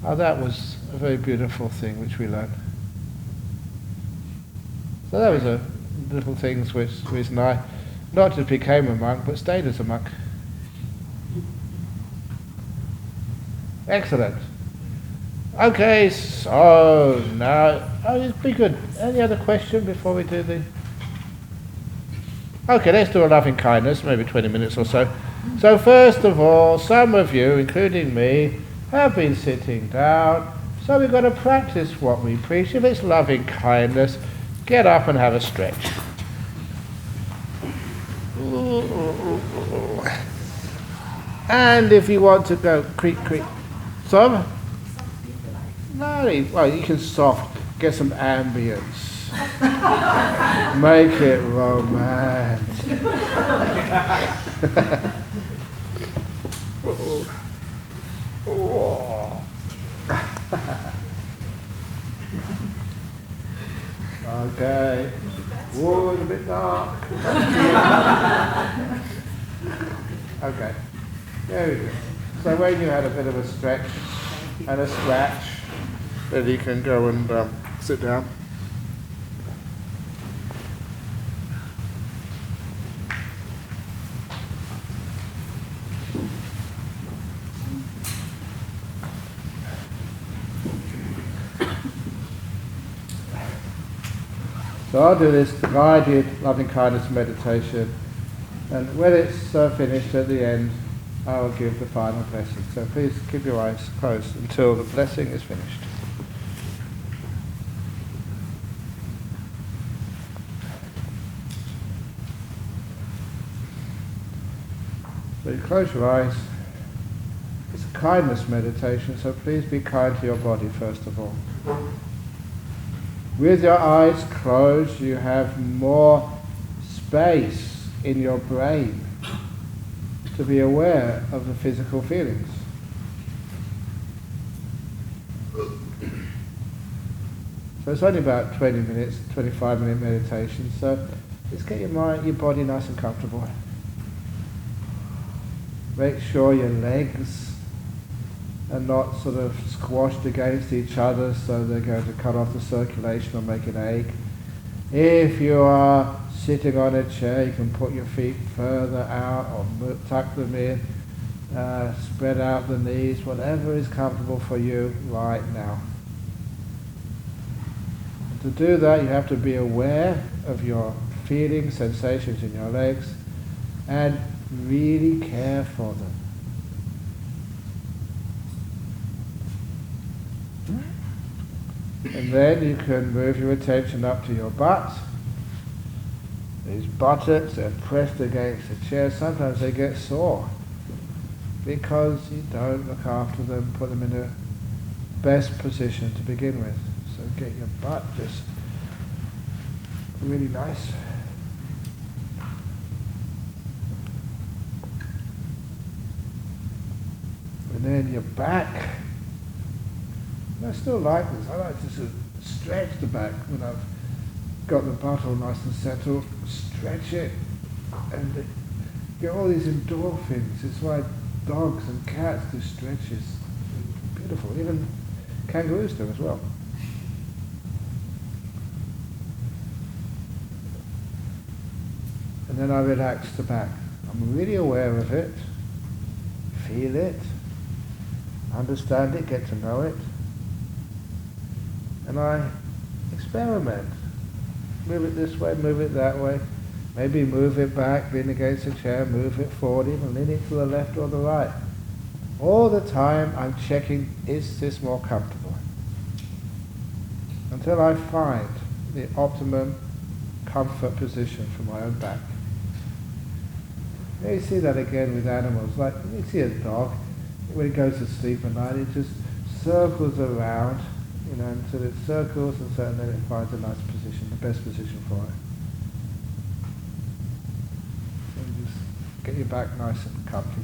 S1: That was a very beautiful thing which we learned. So that was a little things which reason I not just became a monk, but stayed as a monk. Excellent. Okay, so now, it'd be good. Any other question before we do the... Okay, let's do a loving kindness, maybe 20 minutes or so. So first of all, some of you, including me, have been sitting down, so we've got to practice what we preach. If it's loving kindness, get up and have a stretch. And if you want to go creak, creak, some? No, well, you can soft, get some ambience. Make it romantic. Okay. Whoa, it's a bit dark. Okay. There we go. So when you had a bit of a stretch and a scratch, then you can go and sit down. So I'll do this guided loving kindness meditation, and when it's finished at the end, I will give the final blessing. So please keep your eyes closed until the blessing is finished. So you close your eyes. It's a kindness meditation, so please be kind to your body first of all. With your eyes closed, you have more space in your brain to be aware of the physical feelings. So it's only about 20 minutes, 25-minute meditation, so just get your body nice and comfortable. Make sure your legs are not sort of squashed against each other so they're going to cut off the circulation or make an ache. If you are sitting on a chair, you can put your feet further out or tuck them in, spread out the knees, whatever is comfortable for you right now. And to do that, you have to be aware of your feelings, sensations in your legs, and really care for them. And then you can move your attention up to your butt. These buttocks are pressed against the chair. Sometimes they get sore because you don't look after them, put them in the best position to begin with. So get your butt just really nice. And then your back. I still like this. I like to sort of stretch the back when I've got the butt all nice and settled. Stretch it and get all these endorphins. It's why dogs and cats do stretches. It's beautiful. Even kangaroos do as well. And then I relax the back. I'm really aware of it. Feel it. Understand it. Get to know it. And I experiment. Move it this way, move it that way. Maybe move it back, lean against the chair, move it forward, even lean it to the left or the right. All the time I'm checking, is this more comfortable? Until I find the optimum comfort position for my own back. You see that again with animals. Like you see a dog, when it goes to sleep at night, it just circles around, until it circles and then it finds a nice position, the best position for it. And just get your back nice and comfy.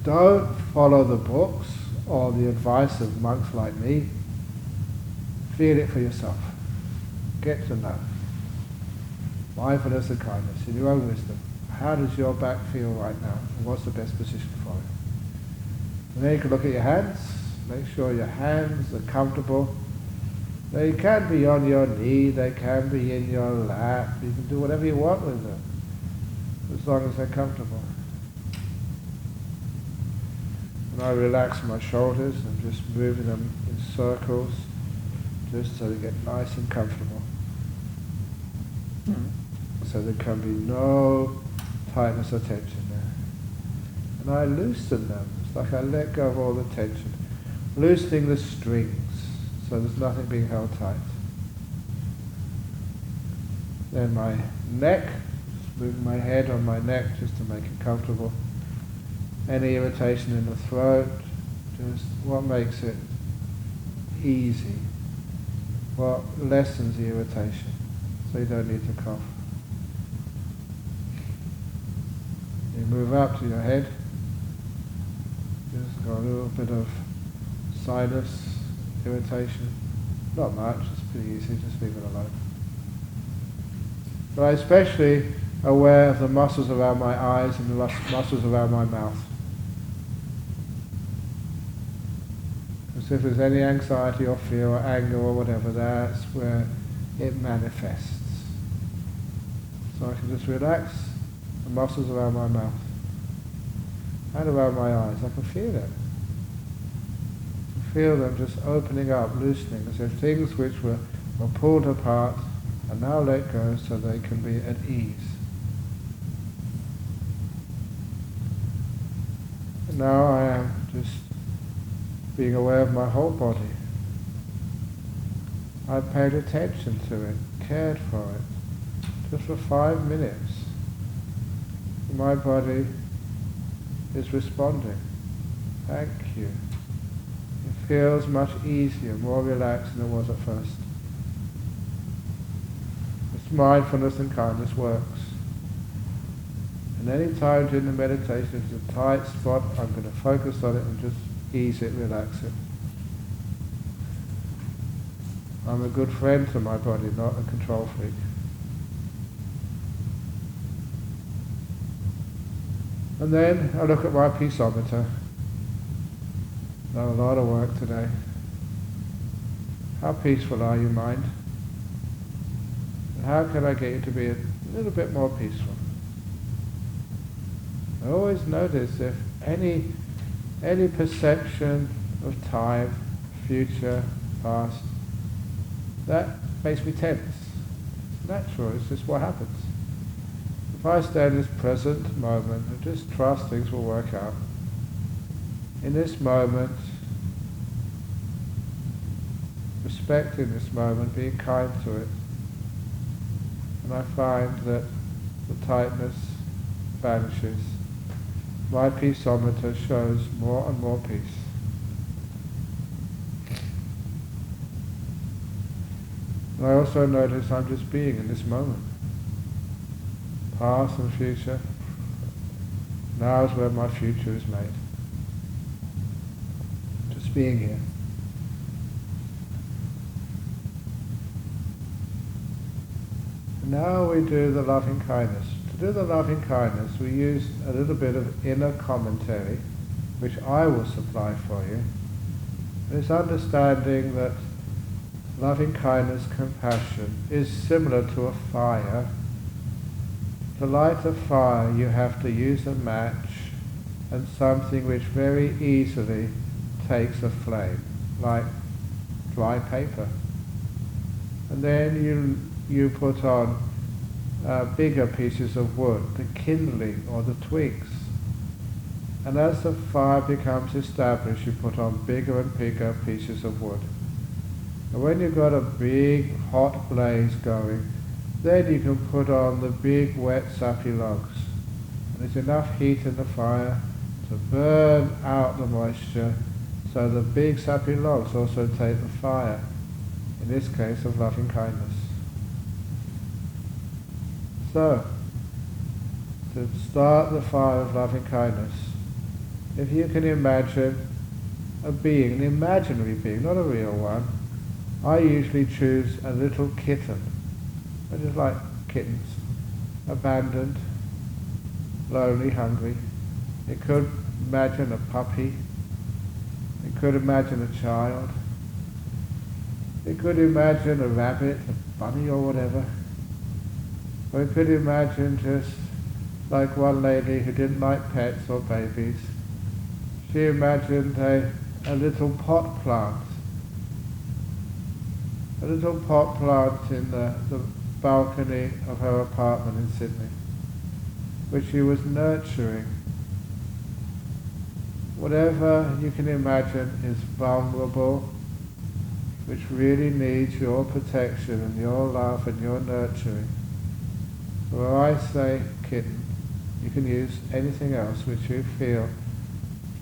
S1: Don't follow the books or the advice of monks like me. Feel it for yourself. Get to know. Mindfulness and kindness, in your own wisdom. How does your back feel right now? And what's the best position for it? And then you can look at your hands, make sure your hands are comfortable. They can be on your knee, they can be in your lap, you can do whatever you want with them, as long as they're comfortable. And I relax my shoulders and just moving them in circles, just so they get nice and comfortable. So there can be no tightness or tension there. And I loosen them. It's like I let go of all the tension. Loosening the strings, so there's nothing being held tight. Then my neck, just moving my head on my neck just to make it comfortable. Any irritation in the throat, just what makes it easy, what lessens the irritation, so you don't need to cough. You move up to your head, just got a little bit of sinus irritation, not much, it's pretty easy, just leave it alone. But I'm especially aware of the muscles around my eyes and the muscles around my mouth. As if there's any anxiety or fear or anger or whatever, that's where it manifests. So I can just relax the muscles around my mouth and around my eyes. I can feel them. I can feel them just opening up, loosening, as if things which were pulled apart are now let go so they can be at ease. now I am just being aware of my whole body. I paid attention to it, cared for it, just for 5 minutes. My body is responding. Thank you. It feels much easier, more relaxed than it was at first. This mindfulness and kindness works. And any time during the meditation, if it's a tight spot, I'm going to focus on it and just ease it, relax it. I'm a good friend to my body, not a control freak. And then I look at my peaceometer. Done a lot of work today. How peaceful are you, mind? And how can I get you to be a little bit more peaceful? I always notice if any perception of time, future, past, that makes me tense. It's natural, it's just what happens. If I stay in this present moment and just trust things will work out, in this moment, respecting this moment, being kind to it, and I find that the tightness vanishes. My peaceometer shows more and more peace. And I also notice I'm just being in this moment. Past and future. Now is where my future is made. Just being here. And now we do the loving kindness. To do the loving kindness, we use a little bit of inner commentary, which I will supply for you. It's understanding that loving kindness, compassion is similar to a fire. To light a fire, you have to use a match and something which very easily takes a flame, like dry paper. And then you put on bigger pieces of wood, the kindling or the twigs. And as the fire becomes established, you put on bigger and bigger pieces of wood. And when you've got a big hot blaze going, then you can put on the big wet sappy logs. And there's enough heat in the fire to burn out the moisture, so the big sappy logs also take the fire, in this case of loving kindness. So, to start the fire of loving kindness, if you can imagine a being, an imaginary being, not a real one, I usually choose a little kitten. I just like kittens, abandoned, lonely, hungry. It could imagine a puppy. It could imagine a child. It could imagine a rabbit, a bunny or whatever. Or it could imagine just like one lady who didn't like pets or babies. She imagined a little pot plant. A little pot plant in the balcony of her apartment in Sydney, which she was nurturing. Whatever you can imagine is vulnerable, which really needs your protection and your love and your nurturing. When I say kitten, you can use anything else which you feel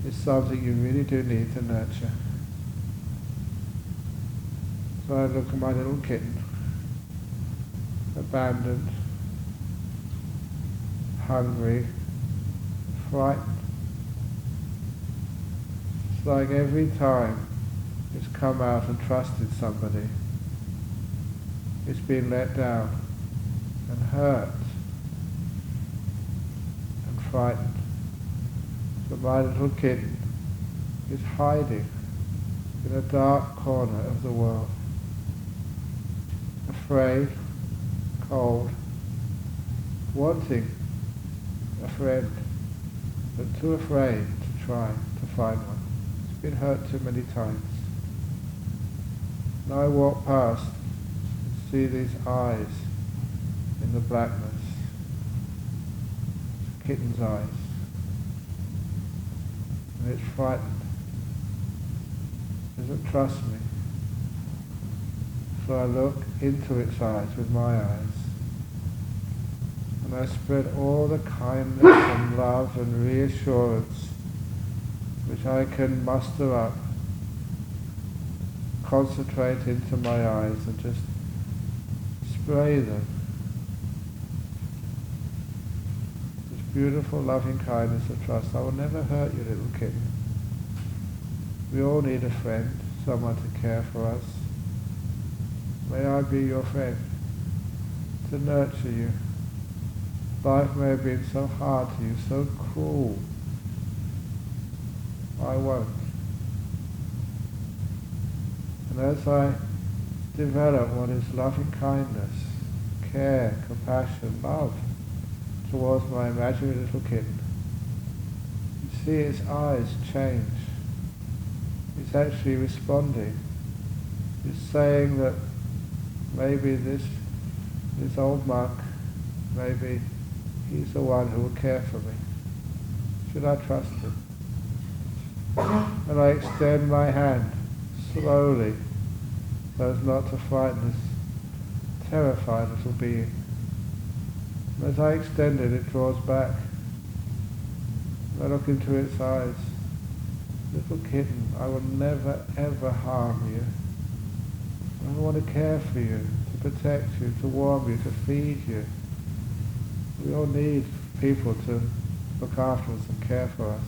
S1: is something you really do need to nurture. So I look at my little kitten, abandoned, hungry, frightened. It's like every time it's come out and trusted somebody, it's been let down and hurt and frightened. So my little kitten is hiding in a dark corner of the world, afraid, cold, wanting a friend, but too afraid to try to find one. It's been hurt too many times. And I walk past and see these eyes in the blackness. Kitten's eyes. and it's frightened. It doesn't trust me. So I look into its eyes with my eyes, and I spread all the kindness and love and reassurance which I can muster up, concentrate into my eyes and just spray them. This beautiful loving kindness and trust. I will never hurt you, little kitten. We all need a friend, someone to care for us. May I be your friend, to nurture you. Life may have been so hard to you, so cruel. I won't. And as I develop what is loving kindness, care, compassion, love towards my imaginary little kitten, you see its eyes change. It's actually responding. It's saying that maybe this old monk, maybe he's the one who will care for me. Should I trust him? And I extend my hand slowly so as not to frighten this terrified little being. And as I extend it, it draws back. I look into its eyes. Little kitten, I will never ever harm you. I want to care for you, to protect you, to warm you, to feed you. We all need people to look after us and care for us.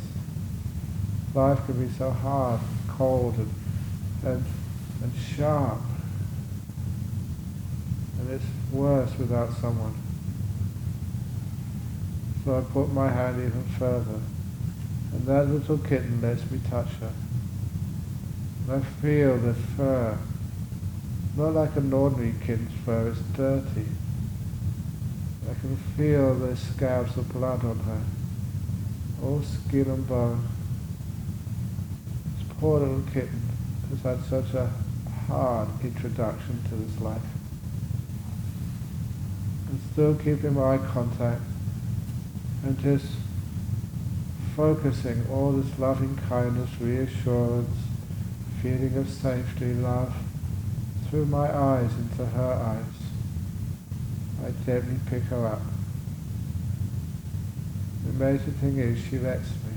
S1: Life can be so hard, cold and sharp. And it's worse without someone. So I put my hand even further, and that little kitten lets me touch her. And I feel the fur, not like an ordinary kitten's fur, it's dirty. I can feel the scabs of blood on her, all skin and bone. This poor little kitten has had such a hard introduction to this life. And still keeping eye contact and just focusing all this loving kindness, reassurance, feeling of safety, love, through my eyes into her eyes. I gently pick her up. The amazing thing is she lets me.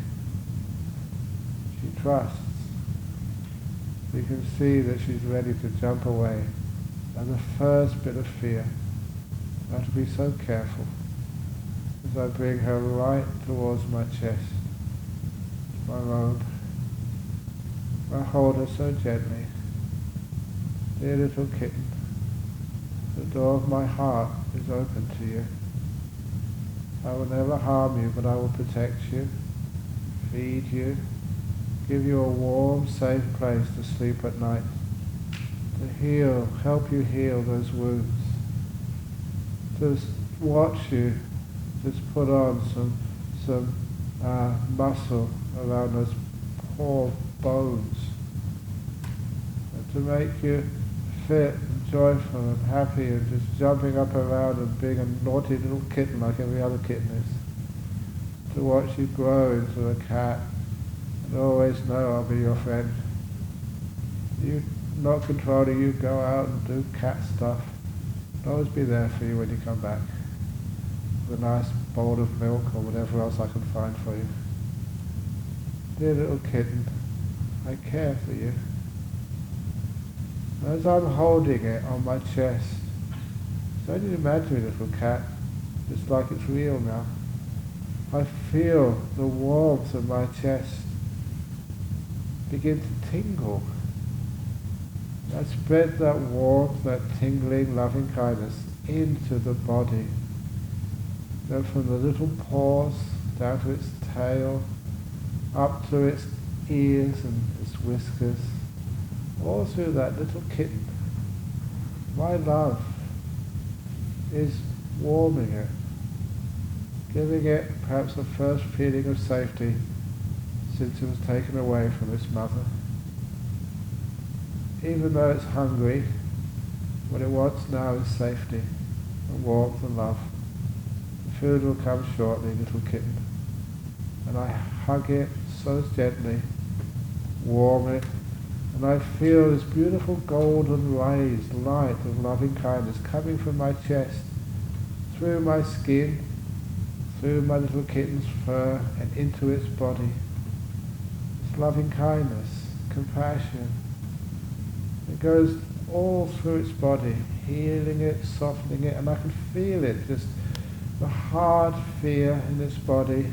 S1: She trusts. You can see that she's ready to jump away. And the first bit of fear, I have to be so careful as I bring her right towards my chest, my robe. I hold her so gently. Dear little kitten, the door of my heart is open to you. I will never harm you, but I will protect you, feed you, give you a warm, safe place to sleep at night, to heal, help you heal those wounds, to watch you just put on some muscle around those poor bones, and to make you fit and joyful and happy and just jumping up around and being a naughty little kitten like every other kitten is. To watch you grow into a cat and always know I'll be your friend. You not controlling you, go out and do cat stuff. I'll always be there for you when you come back. With a nice bowl of milk or whatever else I can find for you. Dear little kitten, I care for you. As I'm holding it on my chest, it's only an imaginary little cat, just like it's real now. I feel the warmth of my chest begin to tingle. I spread that warmth, that tingling, loving kindness into the body. Go from the little paws down to its tail, up to its ears and its whiskers, all through that little kitten. My love is warming it, giving it perhaps the first feeling of safety since it was taken away from its mother. Even though it's hungry, what it wants now is safety and warmth and love. The food will come shortly, little kitten. And I hug it so gently, warm it, and I feel this beautiful golden rays, light of loving kindness coming from my chest, through my skin, through my little kitten's fur, and into its body. This loving kindness, compassion, it goes all through its body, healing it, softening it, and I can feel it, just the hard fear in its body,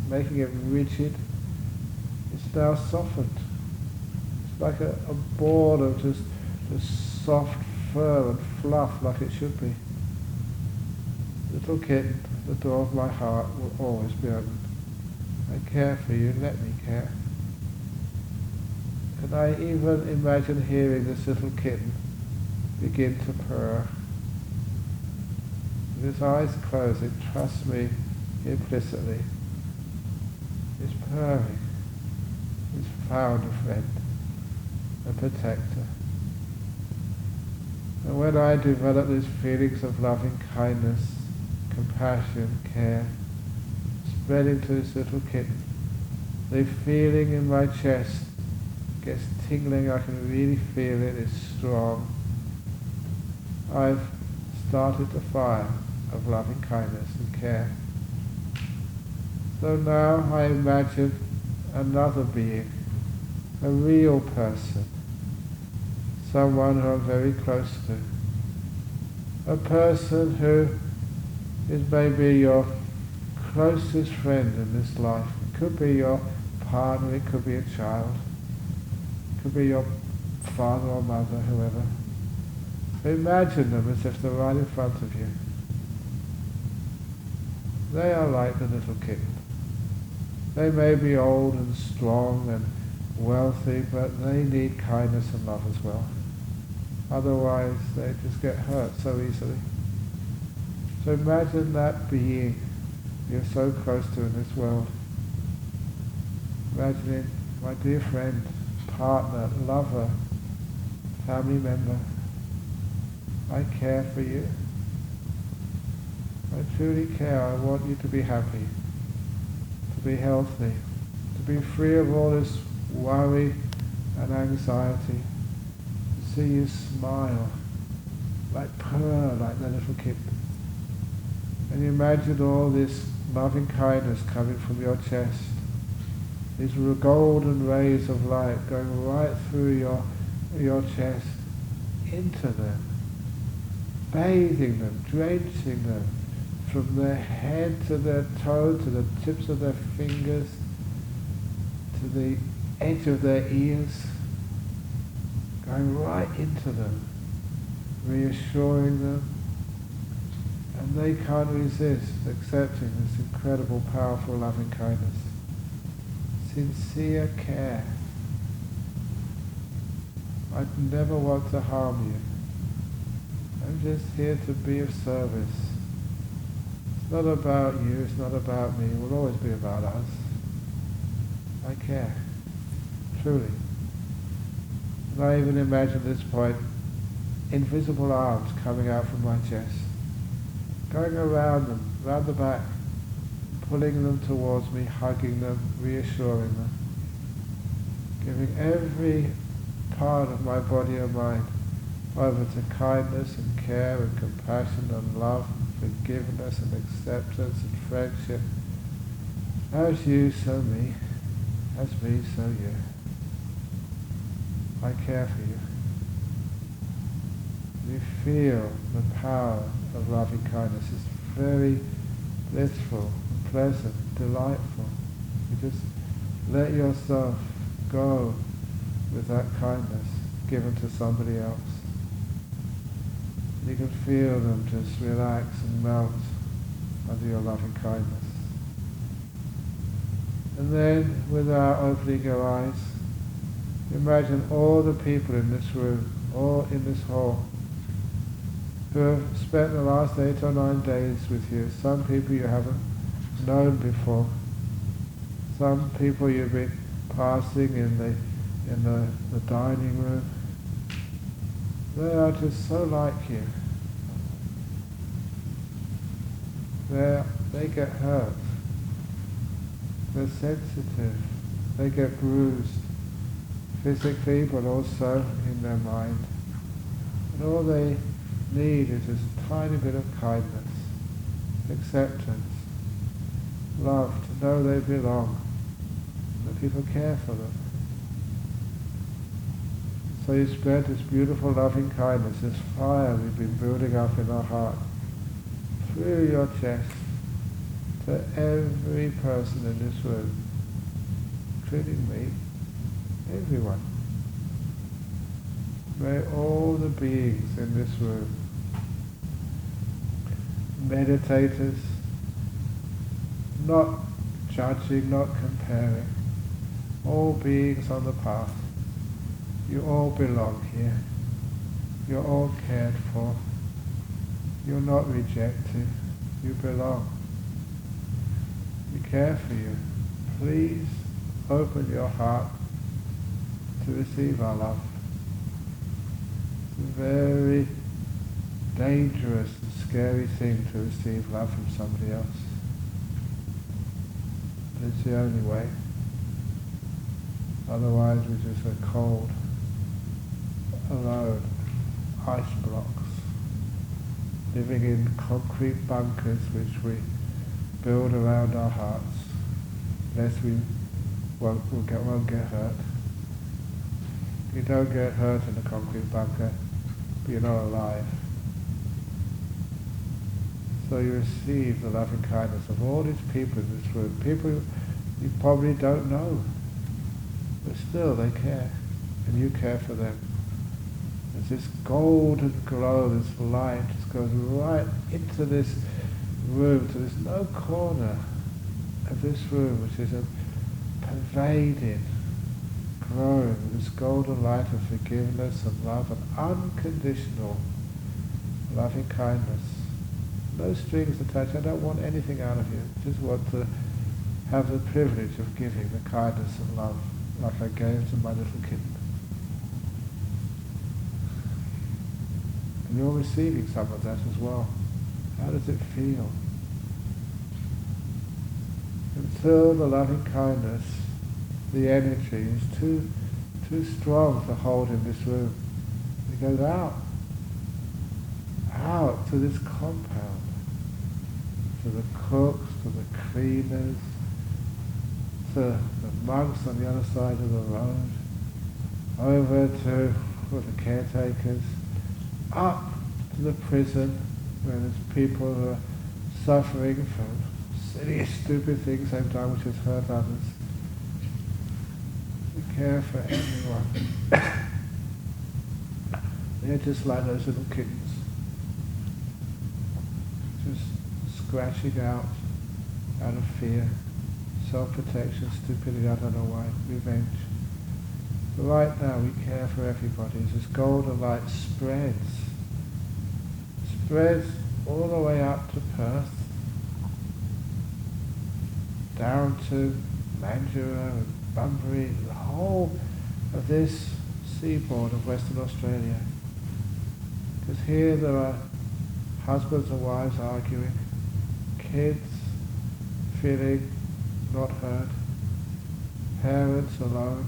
S1: making it rigid. It's now softened. It's like a ball of just soft fur and fluff, like it should be. Little kitten, the door of my heart will always be open. I care for you, let me care. And I even imagine hearing this little kitten begin to purr. With his eyes closed, it trusts me implicitly. It's purring. It's found a friend, a protector. And when I develop these feelings of loving kindness, compassion, care, spreading to this little kitten, the feeling in my chest gets tingling, I can really feel it, it's strong. I've started the fire of loving kindness and care. So now I imagine another being, a real person, someone who I'm very close to, a person who is maybe your closest friend in this life. It could be your partner, it could be a child, it could be your father or mother, whoever. Imagine them as if they're right in front of you. They are like the little kitten. They may be old and strong and wealthy, but they need kindness and love as well. Otherwise, they just get hurt so easily. So imagine that being you're so close to in this world. Imagining my dear friend, partner, lover, family member. I care for you. I truly care. I want you to be happy, to be healthy, to be free of all this worry and anxiety, to see you smile, like purr, like that little kitten. And you imagine all this loving kindness coming from your chest, these golden rays of light going right through your chest, into them, bathing them, drenching them, from their head to their toe, to the tips of their fingers, to the edge of their ears, going right into them, reassuring them, and they can't resist accepting this incredible, powerful, loving kindness. Sincere care. I'd never want to harm you. I'm just here to be of service. It's not about you, it's not about me, it will always be about us. I care, truly. And I even imagine at this point invisible arms coming out from my chest, going around them, round the back, pulling them towards me, hugging them, reassuring them, giving every part of my body and mind over to kindness and care and compassion and love, forgiveness and acceptance and friendship. As you, so me. As me, so you. I care for you. You feel the power of loving kindness. It's very blissful, pleasant, delightful. You just let yourself go with that kindness given to somebody else. You can feel them just relax and melt under your loving kindness. And then, without opening your eyes, imagine all the people in this room, all in this hall, who have spent the last 8 or 9 days with you. Some people you haven't known before. Some people you've been passing in the dining room. They are just so like you. They get hurt. They're sensitive. They get bruised physically, but also in their mind. And all they need is this tiny bit of kindness, acceptance, love, to know they belong, that people care for them. So you spread this beautiful loving kindness, this fire we've been building up in our heart, through your chest, to every person in this room, including me, everyone. May all the beings in this room, meditators, not judging, not comparing, all beings on the path, you all belong here. You're all cared for. You're not rejected. You belong. We care for you. Please open your heart to receive our love. It's a very dangerous and scary thing to receive love from somebody else. But it's the only way. Otherwise we just are cold, alone, ice blocks, living in concrete bunkers which we build around our hearts, lest we won't get hurt. You don't get hurt in a concrete bunker, but you're not alive. So you receive the loving kindness of all these people in this room, people you probably don't know, but still they care, and you care for them. There's this golden glow, this light, just goes right into this room, so there's no corner of this room which is a pervading, glowing with this golden light of forgiveness and love and unconditional loving kindness. No strings attached. I don't want anything out of you. I just want to have the privilege of giving the kindness and love like I gave to my little kitten. And you're receiving some of that as well. How does it feel? Until the loving kindness, the energy is too strong to hold in this room. It goes out to this compound, to the cooks, to the cleaners, to the monks on the other side of the road, over to the caretakers, up to the prison where there's people who are suffering from silly, stupid things same time which has hurt others. We care for everyone. They're just like those little kittens, just scratching out of fear, self-protection, stupidity, I don't know why, revenge. But right now we care for everybody. As this golden light spreads all the way up to Perth, down to Mandurah and Bunbury, the whole of this seaboard of Western Australia. Because here there are husbands and wives arguing, kids feeling not heard, parents alone,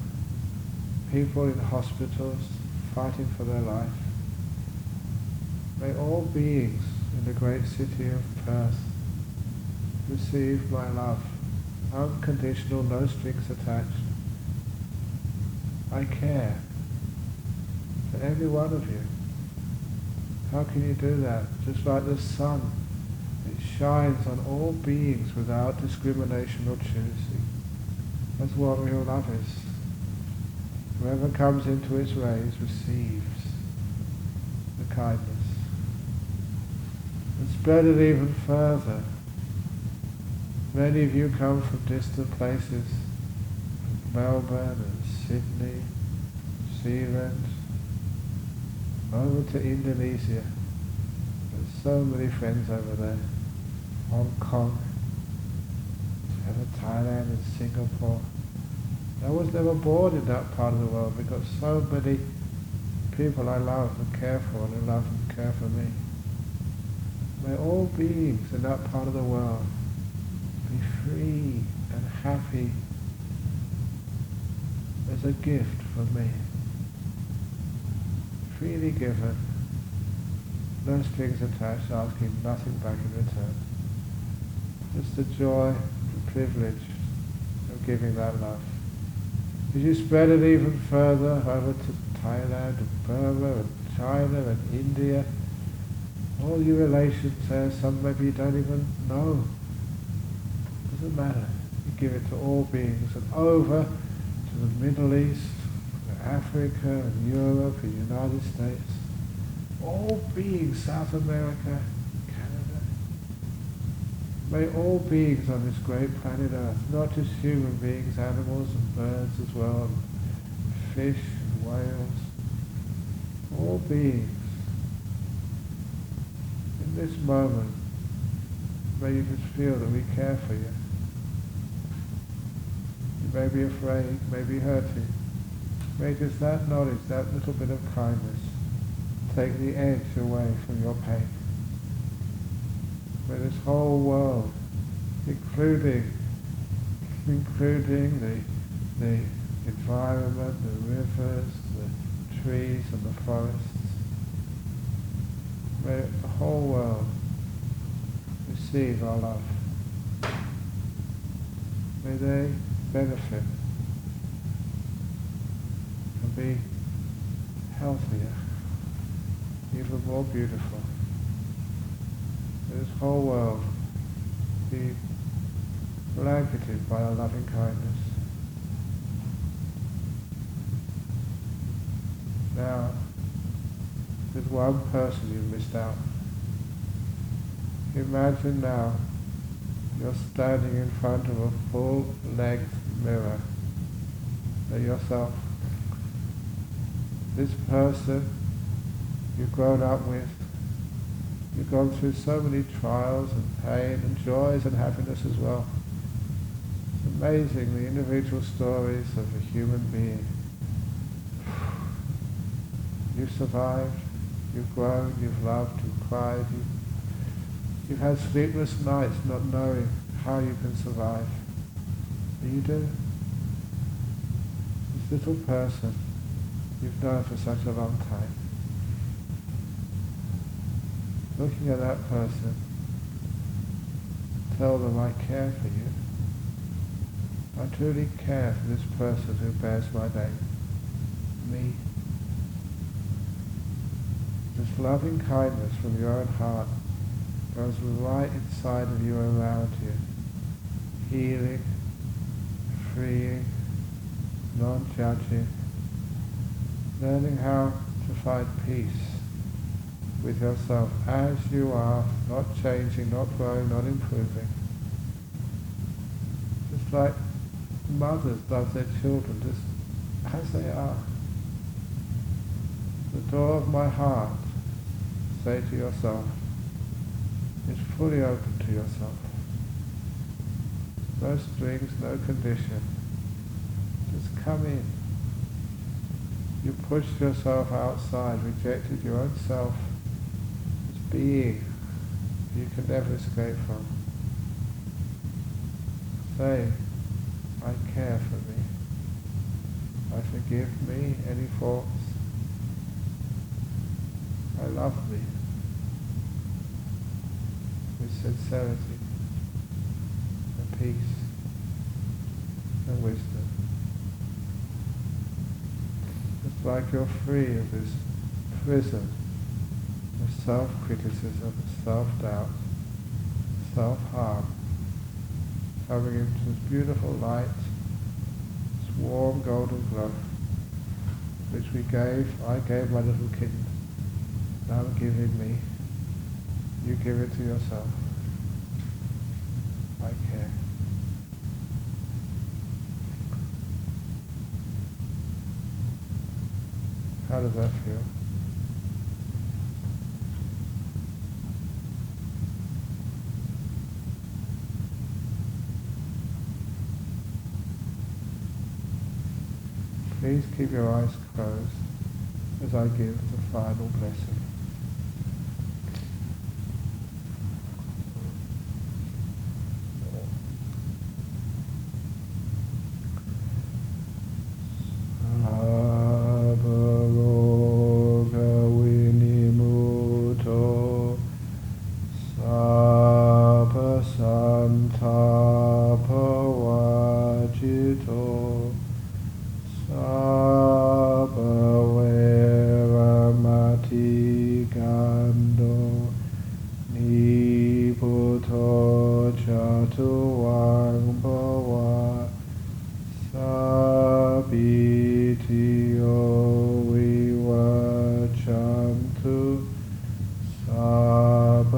S1: people in hospitals fighting for their life. May all beings in the great city of Perth receive my love, unconditional, no strings attached. I care for every one of you. How can you do that? Just like the sun, it shines on all beings without discrimination or choosing. That's what real love is. Whoever comes into its rays receives the kindness. And spread it even further. Many of you come from distant places, from Melbourne and Sydney, Zealand, over to Indonesia. There's so many friends over there. Hong Kong, over Thailand and Singapore. I was never born in that part of the world because so many people I love and care for and love and care for me. May all beings in that part of the world be free and happy as a gift from me, freely given, no strings attached, asking nothing back in return. Just the joy, the privilege of giving that love. As you spread it even further over to Thailand and Burma and China and India, all your relations there, some maybe you don't even know. Doesn't matter. You give it to all beings, and over to the Middle East, Africa and Europe and United States, all beings, South America, Canada. May all beings on this great planet Earth, not just human beings, animals and birds as well, and fish and whales, all beings, in this moment, may you just feel that we care for you. You may be afraid, may be hurting. May just that knowledge, that little bit of kindness, take the edge away from your pain. May this whole world, including the environment, the rivers, the trees and the forests, may the whole world receive our love. May they benefit and be healthier, even more beautiful. May this whole world be blanketed by our loving kindness. Now, there's one person you've missed out. Imagine now you're standing in front of a full-length mirror at yourself. This person you've grown up with, you've gone through so many trials and pain and joys and happiness as well. It's amazing the individual stories of a human being. You've survived, you've grown, you've loved, you've cried, you've had sleepless nights not knowing how you can survive. But you do. This little person you've known for such a long time. Looking at that person, tell them, I care for you. I truly care for this person who bears my name, me. This loving kindness from your own heart goes right inside of you, around you, healing, freeing, non-judging, learning how to find peace with yourself as you are, not changing, not growing, not improving. Just like mothers love their children, just as they are. The door of my heart, say to yourself, is fully open to yourself. No strings, no condition. Just come in. You pushed yourself outside, rejected your own self as being you can never escape from. Say, I care for me. I forgive me any faults. I love me. With sincerity and peace and wisdom. It's like you're free of this prison of self-criticism, self-doubt, self-harm, coming into this beautiful light, this warm golden glow, which I gave my little kitten. Now give it me. You give it to yourself. I care. How does that feel? Please keep your eyes closed as I give the final blessing. tuang bhava sabitiyo vivachantu sabbarogo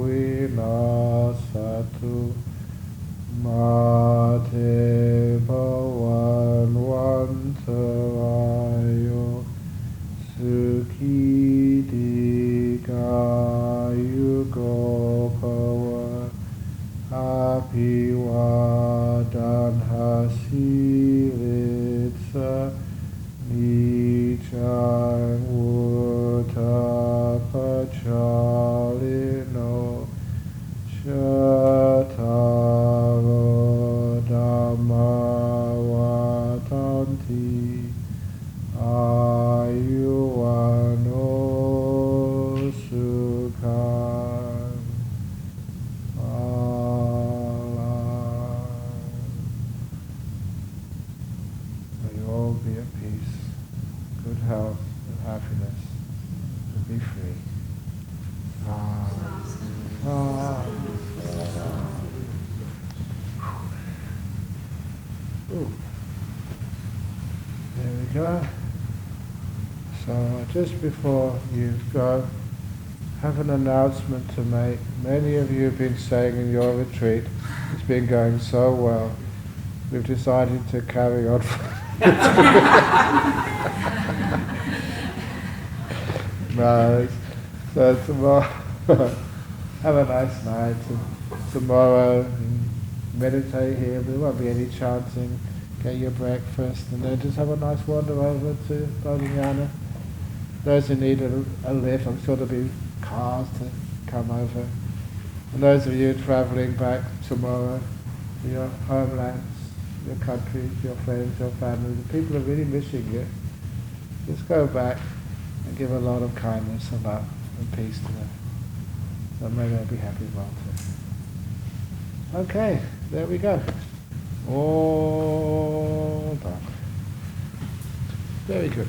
S1: vinasatu mate bhavan vantarayo sukhi dikayugo bhava apivadan hasiritsa nichang utapachalino chataro dhammavatanti ayuvano sukhan phalang. May you all be at peace, good health and happiness, to be free. Ooh. There we go. So just before you go, I have an announcement to make. Many of you have been saying in your retreat, it's been going so well, we've decided to carry on. No, so tomorrow, have a nice night. Tomorrow, meditate here. There won't be any chanting. Get your breakfast, and then just have a nice wander over to Jhana. Those who need a lift, I'm sure there'll be cars to come over. And those of you travelling back tomorrow to your homelands, your countries, your friends, your family, the people are really missing you. Just go back and give a lot of kindness and love and peace to them. So may they be happy as well too. Okay, there we go. All done. Very good.